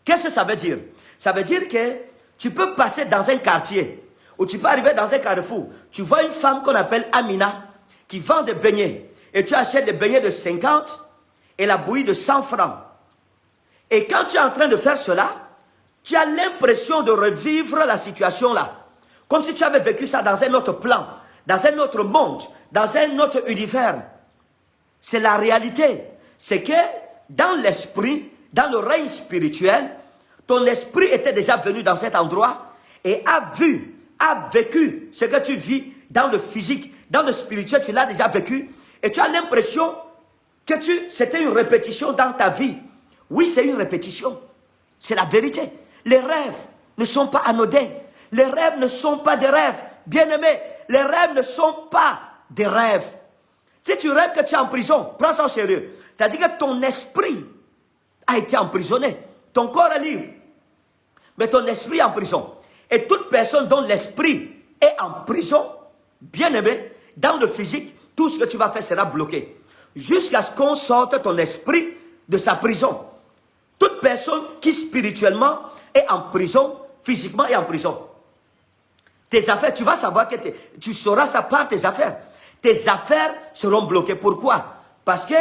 S1: Qu'est-ce que ça veut dire? Ça veut dire que tu peux passer dans un quartier, ou tu peux arriver dans un carrefour. Tu vois une femme qu'on appelle Amina, qui vend des beignets. Et tu achètes des beignets de 50 et la bouillie de 100 francs. Et quand tu es en train de faire cela, tu as l'impression de revivre la situation là. Comme si tu avais vécu ça dans un autre plan, dans un autre monde, dans un autre univers. C'est la réalité. C'est que dans l'esprit, dans le règne spirituel, ton esprit était déjà venu dans cet endroit et a vu, a vécu ce que tu vis dans le physique, dans le spirituel, tu l'as déjà vécu. Et tu as l'impression que c'était une répétition dans ta vie. Oui, c'est une répétition. C'est la vérité. Les rêves ne sont pas anodins. Les rêves ne sont pas des rêves. Bien-aimés, les rêves ne sont pas des rêves. Si tu rêves que tu es en prison, prends ça au sérieux. C'est-à-dire que ton esprit a été emprisonné. Ton corps est libre, mais ton esprit est en prison. Et toute personne dont l'esprit est en prison, bien aimé, dans le physique, tout ce que tu vas faire sera bloqué. Jusqu'à ce qu'on sorte ton esprit de sa prison. Toute personne qui spirituellement est en prison, physiquement est en prison. Tes affaires, tu vas savoir que tu sauras ça par tes affaires. Tes affaires seront bloquées. Pourquoi? Parce que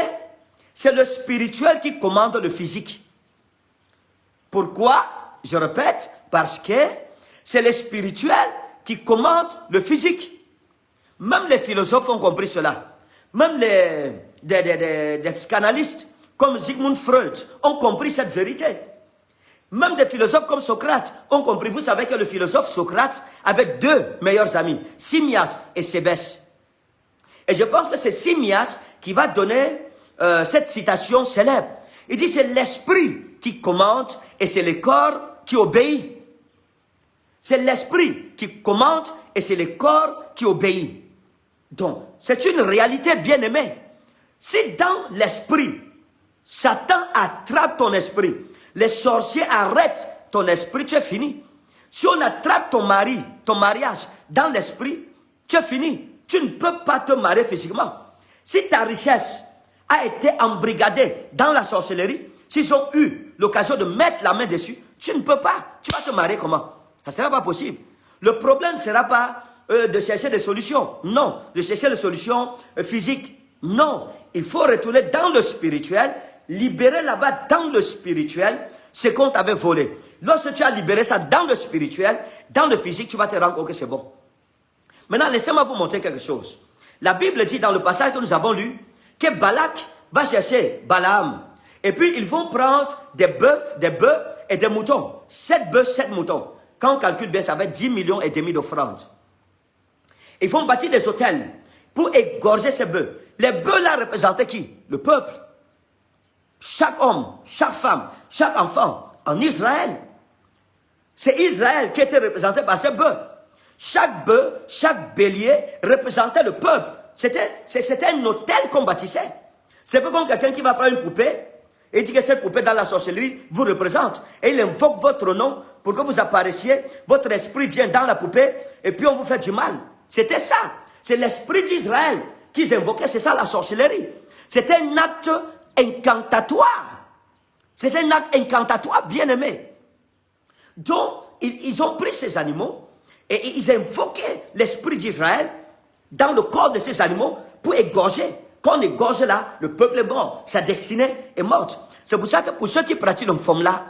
S1: c'est le spirituel qui commande le physique. Pourquoi? Je répète, parce que c'est le spirituel qui commande le physique. Même les philosophes ont compris cela. Même des psychanalystes comme Sigmund Freud ont compris cette vérité. Même des philosophes comme Socrate ont compris. Vous savez que le philosophe Socrate avait deux meilleurs amis, Simmias et Cébès. Et je pense que c'est Simmias qui va donner cette citation célèbre. Il dit c'est l'esprit qui commande et c'est le corps qui obéit. C'est l'esprit qui commande et c'est le corps qui obéit. Donc, c'est une réalité bien aimée. Si dans l'esprit, Satan attrape ton esprit, les sorciers arrêtent ton esprit, tu es fini. Si on attrape ton mari, ton mariage dans l'esprit, tu es fini. Tu ne peux pas te marier physiquement. Si ta richesse a été embrigadée dans la sorcellerie, s'ils ont eu l'occasion de mettre la main dessus, tu ne peux pas. Tu vas te marier comment? Ça ne sera pas possible. Le problème ne sera pas de chercher des solutions. Non. De chercher des solutions physiques. Non. Il faut retourner dans le spirituel, libérer là-bas dans le spirituel ce qu'on t'avait volé. Lorsque tu as libéré ça dans le spirituel, dans le physique, tu vas te rendre compte que c'est bon. Maintenant, laissez-moi vous montrer quelque chose. La Bible dit dans le passage que nous avons lu que Balak va chercher Balaam. Et puis, ils vont prendre des bœufs et des moutons. 7 bœufs, 7 moutons. Quand on calcule bien, ça va être 10 millions et demi d'offrandes. Ils vont bâtir des hôtels pour égorger ces bœufs. Les bœufs là représentaient qui? Le peuple. Chaque homme, chaque femme, chaque enfant en Israël. C'est Israël qui était représenté par ces bœufs. Chaque bœuf, chaque bélier représentait le peuple. C'était un hôtel qu'on bâtissait. C'est pas comme quelqu'un qui va prendre une poupée et dit que cette poupée dans la sorcellerie vous représente. Et il invoque votre nom pour que vous apparaissiez. Votre esprit vient dans la poupée et puis on vous fait du mal. C'était ça. C'est l'esprit d'Israël qu'ils invoquaient. C'est ça la sorcellerie. C'était un acte incantatoire. C'était un acte incantatoire bien aimé. Donc, ils ont pris ces animaux et ils invoquaient l'esprit d'Israël dans le corps de ces animaux pour égorger. Quand on égorge là, le peuple est mort. Sa destinée est morte. C'est pour ça que pour ceux qui pratiquent là,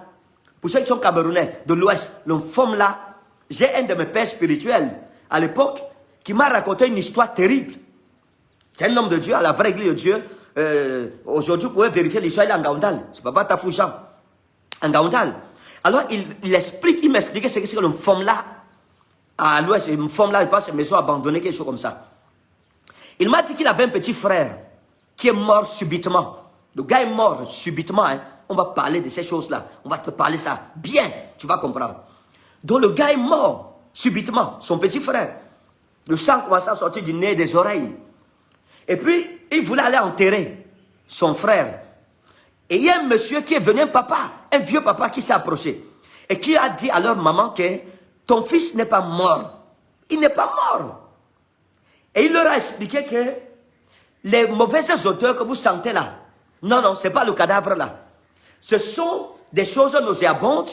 S1: pour ceux qui sont camerounais de l'Ouest, là, j'ai un de mes pères spirituels à l'époque qui m'a raconté une histoire terrible. C'est un homme de Dieu, à la vraie église de Dieu. Aujourd'hui, vous pouvez vérifier l'histoire, il est en Gaoundal. C'est pas Tafoujan. En Gaoundal. Alors, il explique, il m'expliquait ce que c'est que le là à l'Ouest. Une là, je pense, c'est une maison abandonnée, quelque chose comme ça. Il m'a dit qu'il avait un petit frère qui est mort subitement. Le gars est mort subitement. Hein. On va parler de ces choses-là. On va te parler ça. Bien, tu vas comprendre. Donc le gars est mort subitement. Son petit frère. Le sang commençait à sortir du nez et des oreilles. Et puis, il voulait aller enterrer son frère. Et il y a un monsieur qui est venu, un vieux papa qui s'est approché. Et qui a dit à leur maman que ton fils n'est pas mort. Il n'est pas mort. Et il leur a expliqué que les mauvaises odeurs que vous sentez là, non, ce n'est pas le cadavre là. Ce sont des choses nauséabondes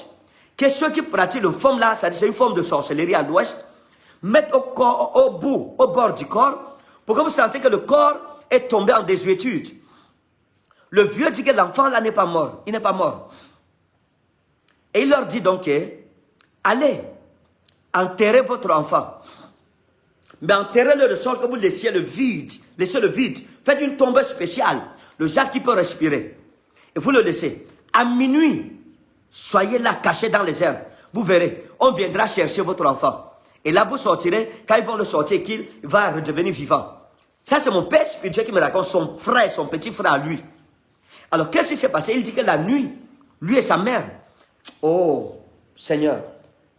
S1: que ceux qui pratiquent une forme là, c'est une forme de sorcellerie à l'ouest, mettent au bord du corps, pour que vous sentez que le corps est tombé en désuétude. Le vieux dit que l'enfant là n'est pas mort. Il n'est pas mort. Et il leur dit donc que, allez, enterrez votre enfant. Mais enterrez-le de sorte que vous laissiez le vide. Laissez le vide. Faites une tombe spéciale. Le genre qui peut respirer. Et vous le laissez. À minuit, soyez là, cachés dans les herbes. Vous verrez, on viendra chercher votre enfant. Et là, vous sortirez, quand ils vont le sortir, qu'il va redevenir vivant. Ça, c'est mon père spirituel qui me raconte, son frère, son petit frère à lui. Alors, qu'est-ce qui s'est passé? Il dit que la nuit, lui et sa mère, oh, Seigneur,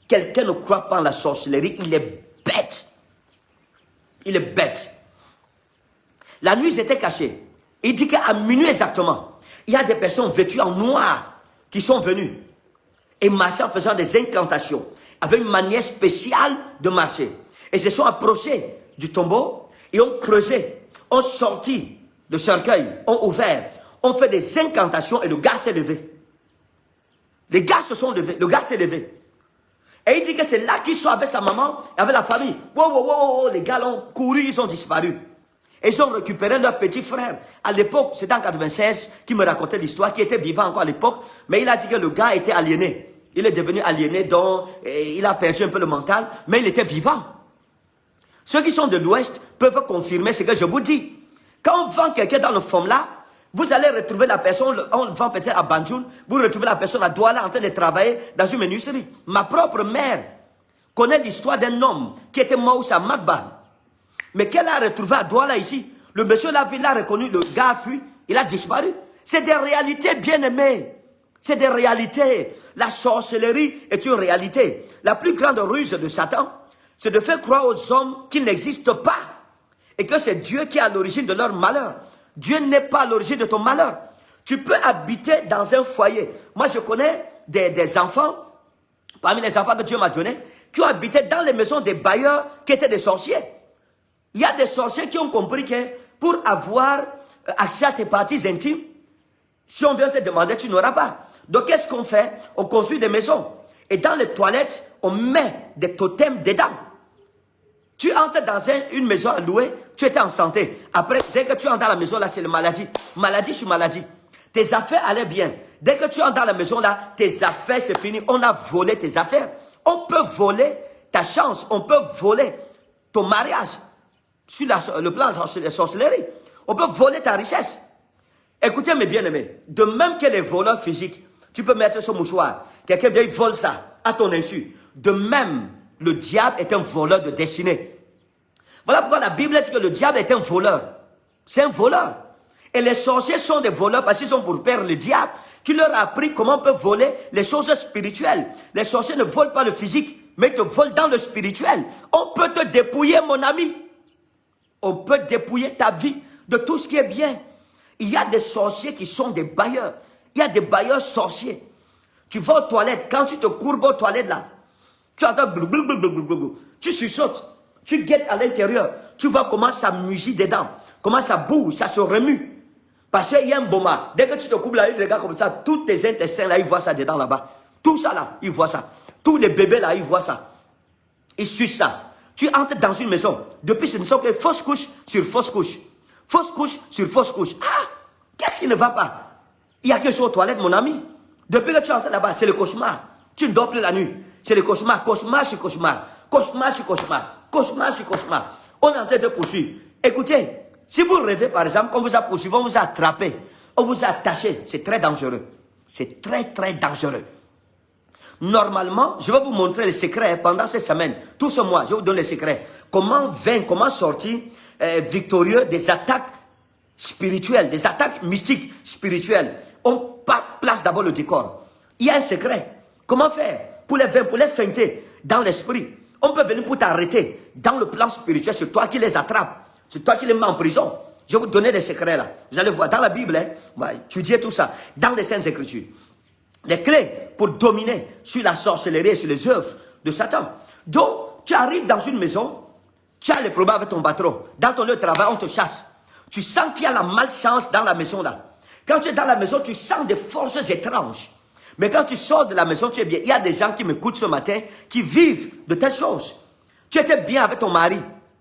S1: quelqu'un ne croit pas en la sorcellerie, il est bête. Il est bête. La nuit, ils étaient cachés. Il dit qu'à minuit exactement, il y a des personnes vêtues en noir qui sont venues et marchaient en faisant des incantations, avec une manière spéciale de marcher. Et se sont approchés du tombeau et ont creusé, ont sorti le cercueil, ont ouvert, ont fait des incantations et le gars s'est levé. Les gars se sont levés, le gars s'est levé. Et il dit que c'est là qu'ils sont avec sa maman et avec la famille. Wow, les gars ont couru, ils ont disparu. Et ils ont récupéré leur petit frère. À l'époque, c'était en 96 qui me racontait l'histoire, qui était vivant encore à l'époque. Mais il a dit que le gars était aliéné. Il est devenu aliéné, donc il a perdu un peu le mental, mais il était vivant. Ceux qui sont de l'Ouest peuvent confirmer ce que je vous dis. Quand on vend quelqu'un dans le forme-là, vous allez retrouver la personne, on vend peut-être à Banjul, vous retrouvez la personne à Douala en train de travailler dans une menuiserie. Ma propre mère connaît l'histoire d'un homme qui était mort à Magba. Mais qu'elle a retrouvé à Douala ici. Le monsieur l'a vu, l'a reconnu, le gars a fui, il a disparu. C'est des réalités bien aimées. C'est des réalités. La sorcellerie est une réalité. La plus grande ruse de Satan, c'est de faire croire aux hommes qu'ils n'existent pas. Et que c'est Dieu qui est à l'origine de leur malheur. Dieu n'est pas à l'origine de ton malheur. Tu peux habiter dans un foyer. Moi, je connais des enfants, parmi les enfants que Dieu m'a donnés, qui ont habité dans les maisons des bailleurs qui étaient des sorciers. Il y a des sorciers qui ont compris que pour avoir accès à tes parties intimes, si on vient te demander, tu n'auras pas. Donc, qu'est-ce qu'on fait? On construit des maisons. Et dans les toilettes, on met des totems dedans. Tu entres dans une maison à louer, tu étais en santé. Après, dès que tu entres dans la maison, là, c'est la maladie. Maladie sur maladie. Tes affaires allaient bien. Dès que tu entres dans la maison, là, tes affaires, c'est fini. On a volé tes affaires. On peut voler ta chance. On peut voler ton mariage. Sur le plan de la sorcellerie. On peut voler ta richesse. Écoutez mes bien-aimés. De même que les voleurs physiques, tu peux mettre ce mouchoir. Quelqu'un vient, il vole ça à ton insu. De même, le diable est un voleur de destinée. Voilà pourquoi la Bible dit que le diable est un voleur. C'est un voleur. Et les sorciers sont des voleurs parce qu'ils sont pour perdre le diable, qui leur a appris comment on peut voler les choses spirituelles. Les sorciers ne volent pas le physique, mais ils te volent dans le spirituel. On peut te dépouiller, mon ami. On peut dépouiller ta vie de tout ce qui est bien. Il y a des sorciers qui sont des bailleurs. Il y a des bailleurs sorciers. Tu vas aux toilettes, quand tu te courbes aux toilettes là, tu entends blou, tu suçotes, tu guettes à l'intérieur, tu vois comment ça mugit dedans, comment ça bouge, ça se remue. Parce qu'il y a un boma. Dès que tu te coupes là, il regarde comme ça, tous tes intestins là, ils voient ça dedans là-bas. Tout ça là, ils voient ça. Tous les bébés là, ils voient ça. Ils sucent ça. Tu entres dans une maison. Depuis, ce ne sont que fausse couche sur fausse couche. Fausse couche sur fausse couche. Ah, qu'est-ce qui ne va pas? Il y a quelque chose aux toilettes, mon ami. Depuis que tu entres là-bas, c'est le cauchemar. Tu ne dors plus la nuit. C'est le cauchemar. Cauchemar sur cauchemar. Cauchemar sur cauchemar. Cauchemar sur cauchemar. On est en train de poursuivre. Écoutez, si vous rêvez, par exemple, qu'on vous a poursuivi, on vous a attrapé, on vous a attaché, c'est très dangereux. C'est très, très dangereux. Normalement, je vais vous montrer les secrets pendant cette semaine. Tout ce mois, je vais vous donner les secrets. Comment vaincre, comment sortir victorieux des attaques spirituelles, des attaques mystiques spirituelles. On place d'abord le décor. Il y a un secret. Comment faire pour les vaincre, pour les feinter dans l'esprit? On peut venir pour t'arrêter dans le plan spirituel. C'est toi qui les attrapes. C'est toi qui les mets en prison. Je vais vous donner des secrets là. Vous allez voir dans la Bible, hein, on va étudier tout ça. Dans les Saintes Écritures. Les clés pour dominer sur la sorcellerie et sur les œuvres de Satan. Donc, tu arrives dans une maison, tu as les problèmes avec ton patron. Dans ton lieu de travail, on te chasse. Tu sens qu'il y a la malchance dans la maison là. Quand tu es dans la maison, tu sens des forces étranges. Mais quand tu sors de la maison, tu es bien. Il y a des gens qui m'écoutent ce matin, qui vivent de telles choses. Tu étais bien avec ton mari.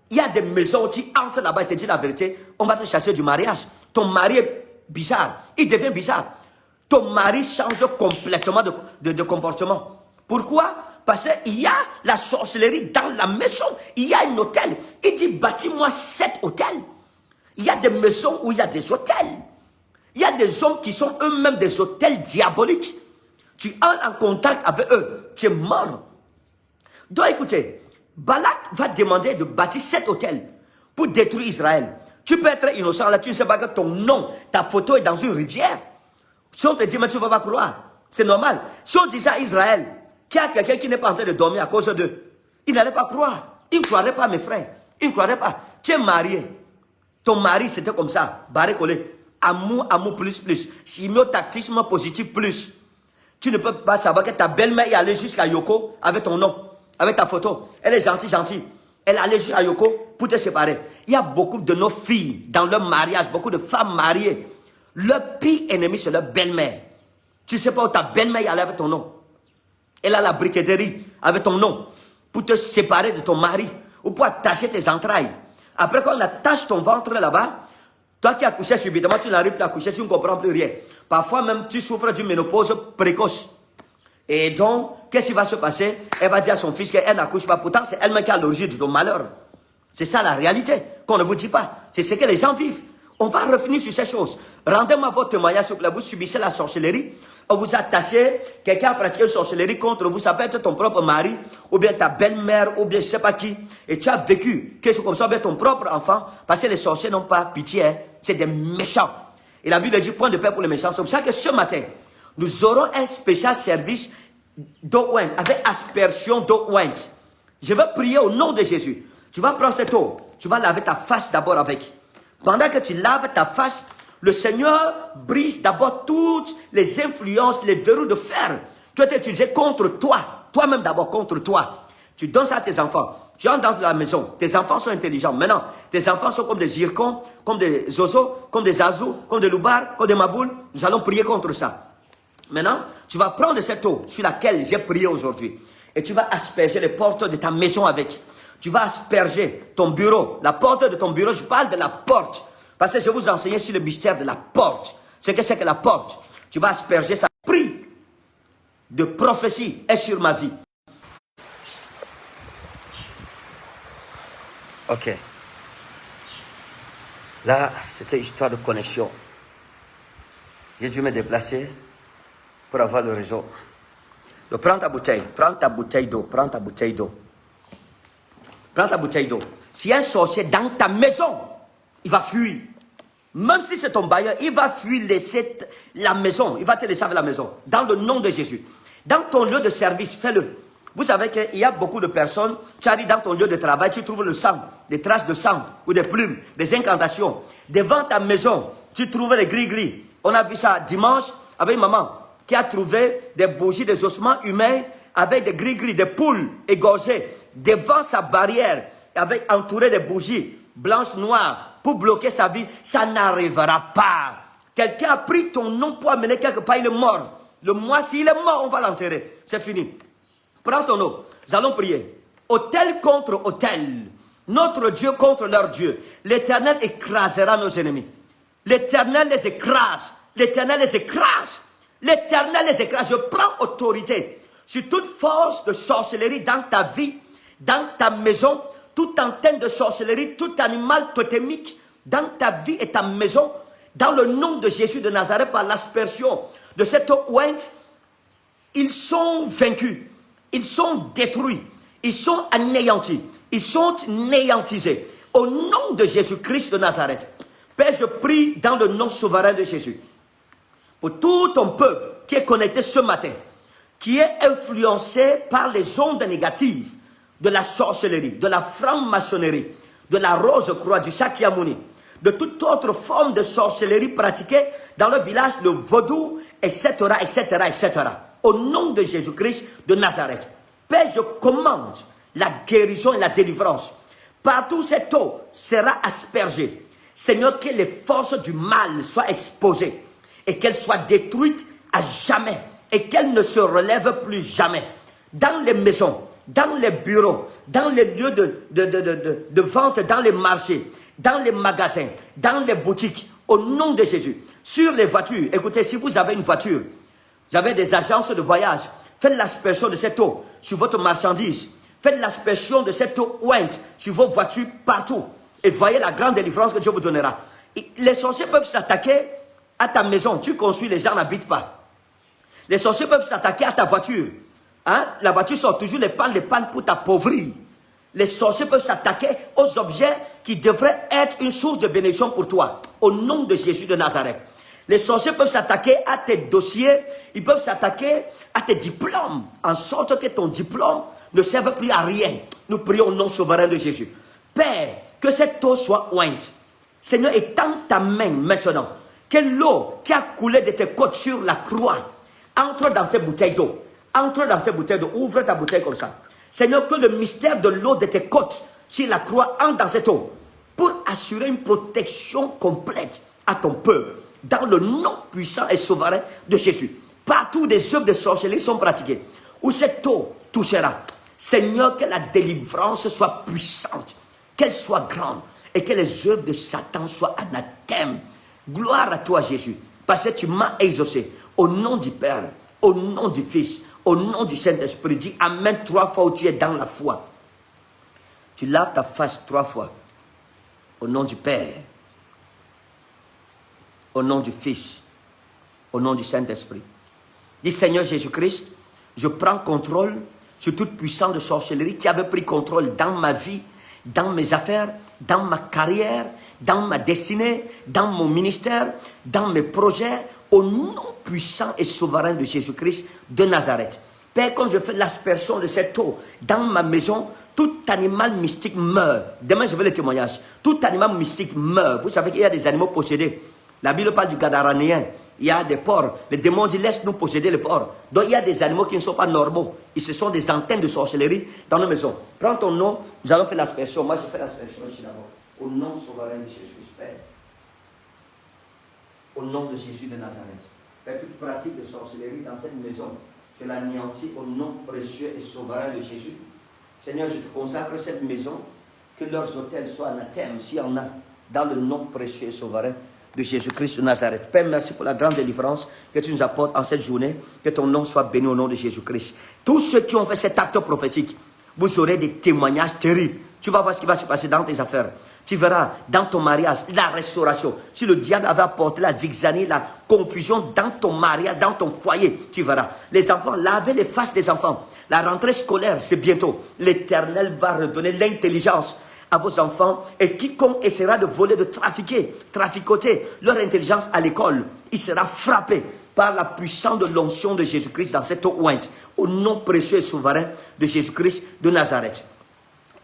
S1: Il y a des maisons où tu entres là-bas et te dis la vérité, on va te chasser du mariage. Ton mari est bizarre. Il devient bizarre. Ton mari change complètement de comportement. Pourquoi? Parce qu'il y a la sorcellerie dans la maison. Il y a un hôtel. Il dit, bâtis-moi 7 hôtels. Il y a des maisons où il y a des hôtels. Il y a des hommes qui sont eux-mêmes des hôtels diaboliques. Tu entres en contact avec eux, tu es mort. Donc écoutez, Balak va demander de bâtir 7 hôtels pour détruire Israël. Tu peux être innocent là, tu ne sais pas que ton nom, ta photo est dans une rivière. Si on te dit, mais tu ne vas pas croire, c'est normal. Si on dit ça à Israël, qu'il y a quelqu'un qui n'est pas en train de dormir à cause d'eux, il n'allait pas croire. Il ne croirait pas, mes frères. Il ne croirait pas. Tu es marié. Ton mari, c'était comme ça, barré collé. Amour, amour plus. Chimiotactisme positif plus. Tu ne peux pas savoir que ta belle-mère est allée jusqu'à Yoko avec ton nom, avec ta photo. Elle est gentille. Elle est allée jusqu'à Yoko pour te séparer. Il y a beaucoup de nos filles dans leur mariage, beaucoup de femmes mariées. Leur pire ennemi, c'est leur belle-mère. Tu ne sais pas où ta belle-mère est allée avec ton nom. Elle a la briqueterie avec ton nom pour te séparer de ton mari ou pour attacher tes entrailles. Après, quand on attache ton ventre là-bas, toi qui as accouché subitement, tu n'arrives plus à accoucher, tu ne comprends plus rien. Parfois même, tu souffres d'une ménopause précoce. Et donc, qu'est-ce qui va se passer? Elle va dire à son fils qu'elle n'accouche pas. Pourtant, c'est elle-même qui a l'origine de ton malheur. C'est ça la réalité, qu'on ne vous dit pas. C'est ce que les gens vivent. On va revenir sur ces choses. Rendez-moi votre témoignage, s'il vous plaît. Vous subissez la sorcellerie. On vous attachez, quelqu'un a pratiqué une sorcellerie contre vous. Ça peut être ton propre mari, ou bien ta belle-mère, ou bien je ne sais pas qui. Et tu as vécu quelque chose comme ça, ou bien ton propre enfant. Parce que les sorciers n'ont pas pitié. Hein. C'est des méchants. Et la Bible dit point de paix pour les méchants. C'est pour ça que ce matin, nous aurons un spécial service d'eau ointe, avec aspersion d'eau ointe. Je vais prier au nom de Jésus. Tu vas prendre cette eau, tu vas laver ta face d'abord avec. Pendant que tu laves ta face, le Seigneur brise d'abord toutes les influences, les verrous de fer que tu as utilisés contre toi. Toi-même d'abord contre toi. Tu donnes ça à tes enfants. Tu entres dans la maison. Tes enfants sont intelligents. Maintenant, tes enfants sont comme des zircons, comme des zozos, comme des azous, comme des loubards, comme des maboules. Nous allons prier contre ça. Maintenant, tu vas prendre cette eau sur laquelle j'ai prié aujourd'hui. Et tu vas asperger les portes de ta maison avec. Tu vas asperger ton bureau. La porte de ton bureau, je parle de la porte. Parce que je vais vous enseigner sur le mystère de la porte. Ce que c'est que la porte. Tu vas asperger ça. Prie de prophétie est sur ma vie. Ok. Là, c'était histoire de connexion. J'ai dû me déplacer pour avoir le réseau. Donc, prends ta bouteille d'eau, prends ta bouteille d'eau. Prends ta bouteille d'eau. S'il y a un sorcier dans ta maison, il va fuir. Même si c'est ton bailleur, il va fuir, laisser la maison. Il va te laisser avec la maison. Dans le nom de Jésus. Dans ton lieu de service, fais-le. Vous savez qu'il y a beaucoup de personnes, tu arrives dans ton lieu de travail, tu trouves le sang, des traces de sang, ou des plumes, des incantations. Devant ta maison, tu trouves les gris-gris. On a vu ça dimanche avec une maman qui a trouvé des bougies, des ossements humains avec des gris-gris, des poules égorgées devant sa barrière, avec entouré de bougies blanches, noires, pour bloquer sa vie. Ça n'arrivera pas. Quelqu'un a pris ton nom pour amener quelque part, il est mort. Le mois, s'il est mort, on va l'enterrer. C'est fini. Prends ton eau. Nous allons prier. Autel contre autel. Notre Dieu contre leur Dieu. L'Éternel écrasera nos ennemis. L'Éternel les écrase. L'Éternel les écrase. L'Éternel les écrase. Je prends autorité sur toute force de sorcellerie dans ta vie, dans ta maison, toute antenne de sorcellerie, tout animal totémique dans ta vie et ta maison, dans le nom de Jésus de Nazareth, par l'aspersion de cette eau ointe, ils sont vaincus, ils sont détruits, ils sont anéantis, ils sont néantisés. Au nom de Jésus-Christ de Nazareth, Père, je prie dans le nom souverain de Jésus, pour tout ton peuple qui est connecté ce matin, qui est influencé par les ondes négatives de la sorcellerie, de la franc-maçonnerie, de la rose-croix, du Shakyamuni, de toute autre forme de sorcellerie pratiquée dans le village, le vaudou, etc., etc., etc. Au nom de Jésus-Christ de Nazareth. Père, je commande la guérison et la délivrance. Partout cette eau sera aspergée. Seigneur, que les forces du mal soient exposées et qu'elles soient détruites à jamais et qu'elles ne se relèvent plus jamais. Dans les maisons, dans les bureaux, dans les lieux de vente, dans les marchés, dans les magasins, dans les boutiques, au nom de Jésus. Sur les voitures, écoutez, si vous avez une voiture, vous avez des agences de voyage, faites l'aspersion de cette eau sur votre marchandise. Faites l'aspersion de cette eau ointe sur vos voitures partout. Et voyez la grande délivrance que Dieu vous donnera. Et les sorciers peuvent s'attaquer à ta maison. Tu construis, les gens n'habitent pas. Les sorciers peuvent s'attaquer à ta voiture. Hein? La voiture sort toujours les pannes pour t'appauvrir. Les sorciers peuvent s'attaquer aux objets qui devraient être une source de bénédiction pour toi. Au nom de Jésus de Nazareth. Les sorciers peuvent s'attaquer à tes dossiers. Ils peuvent s'attaquer à tes diplômes. En sorte que ton diplôme ne serve plus à rien. Nous prions au nom souverain de Jésus. Père, que cette eau soit ointe. Seigneur, étends ta main maintenant. Que l'eau qui a coulé de tes côtes sur la croix entre dans ces bouteilles d'eau. Entre dans ces bouteilles d'eau. Ouvre ta bouteille comme ça. Seigneur, que le mystère de l'eau de tes côtes sur la croix entre dans cette eau. Pour assurer une protection complète à ton peuple. Dans le nom puissant et souverain de Jésus. Partout où des œuvres de sorcellerie sont pratiquées. Où cette eau touchera. Seigneur, que la délivrance soit puissante. Qu'elle soit grande. Et que les œuvres de Satan soient anathèmes. Gloire à toi, Jésus. Parce que tu m'as exaucé. Au nom du Père. Au nom du Fils. Au nom du Saint-Esprit. Dis Amen 3 fois où tu es dans la foi. Tu laves ta face 3 fois. Au nom du Père. Au nom du Fils. Au nom du Saint-Esprit. Dis Seigneur Jésus-Christ, je prends contrôle sur toute puissance de sorcellerie qui avait pris contrôle dans ma vie, dans mes affaires, dans ma carrière, dans ma destinée, dans mon ministère, dans mes projets, au nom puissant et souverain de Jésus-Christ de Nazareth. Père, quand je fais l'aspersion de cette eau dans ma maison, tout animal mystique meurt. Demain, je veux le témoignage. Tout animal mystique meurt. Vous savez qu'il y a des animaux possédés. La Bible parle du Gadaranéen. Il y a des porcs. Les démons disent laisse-nous posséder les porcs. Donc il y a des animaux qui ne sont pas normaux. Ils se sont des antennes de sorcellerie dans nos maisons. Prends ton nom, nous allons faire l'aspersion. Moi, je fais l'aspersion ici d'abord. Au nom souverain de Jésus, Père. Au nom de Jésus de Nazareth. Père, toute pratique de sorcellerie dans cette maison, je l'anéantis au nom précieux et souverain de Jésus. Seigneur, je te consacre cette maison, que leurs hôtels soient anathèmes, s'il y en a, dans le nom précieux et souverain de Jésus-Christ de Nazareth. Père, merci pour la grande délivrance que tu nous apportes en cette journée. Que ton nom soit béni au nom de Jésus-Christ. Tous ceux qui ont fait cet acte prophétique, vous aurez des témoignages terribles. Tu vas voir ce qui va se passer dans tes affaires. Tu verras dans ton mariage la restauration. Si le diable avait apporté la zigzanie, la confusion dans ton mariage, dans ton foyer, tu verras. Les enfants, lavez les faces des enfants. La rentrée scolaire, c'est bientôt. L'Éternel va redonner l'intelligence à vos enfants, et quiconque essaiera de voler, de traficoter leur intelligence à l'école, il sera frappé par la puissance de l'onction de Jésus-Christ dans cette eau ointe, au nom précieux et souverain de Jésus-Christ de Nazareth.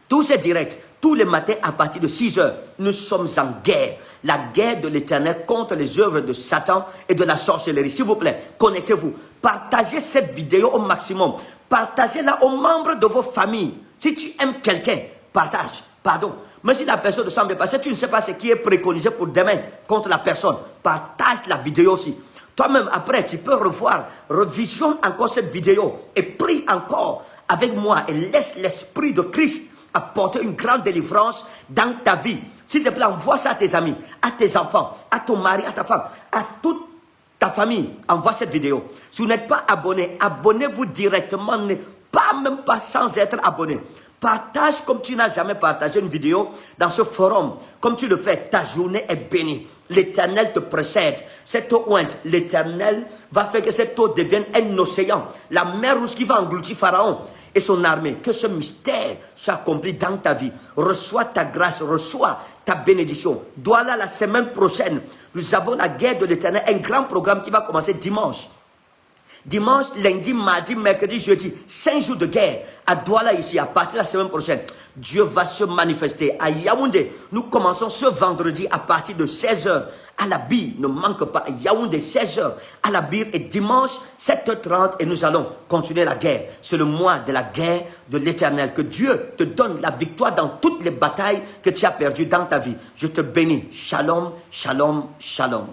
S1: Tout c'est direct, tous les matins à partir de 6 heures, nous sommes en guerre. La guerre de l'Éternel contre les œuvres de Satan et de la sorcellerie. S'il vous plaît, connectez-vous. Partagez cette vidéo au maximum. Partagez-la aux membres de vos familles. Si tu aimes quelqu'un, partage. Pardon. Mais si la personne ne semble pas, si tu ne sais pas ce qui est préconisé pour demain contre la personne, partage la vidéo aussi. Toi-même, après, tu peux revisionne encore cette vidéo et prie encore avec moi et laisse l'Esprit de Christ apporter une grande délivrance dans ta vie. S'il te plaît, envoie ça à tes amis, à tes enfants, à ton mari, à ta femme, à toute ta famille. Envoie cette vidéo. Si vous n'êtes pas abonné, abonnez-vous directement, même pas sans être abonné. Partage comme tu n'as jamais partagé une vidéo dans ce forum. Comme tu le fais, ta journée est bénie. L'Éternel te précède. Cette eau ointe, l'Éternel va faire que cette eau devienne un océan. La mer rouge qui va engloutir Pharaon et son armée. Que ce mystère soit accompli dans ta vie. Reçois ta grâce, reçois ta bénédiction. Voilà la semaine prochaine. Nous avons la guerre de l'Éternel, un grand programme qui va commencer dimanche. Dimanche, lundi, mardi, mercredi, jeudi, 5 jours de guerre à Douala ici, à partir de la semaine prochaine. Dieu va se manifester à Yaoundé. Nous commençons ce vendredi à partir de 16h à la bille. Ne manque pas, Yaoundé, 16h à la bille et dimanche, 7h30 et nous allons continuer la guerre. C'est le mois de la guerre de l'Éternel. Que Dieu te donne la victoire dans toutes les batailles que tu as perdues dans ta vie. Je te bénis. Shalom, shalom, shalom.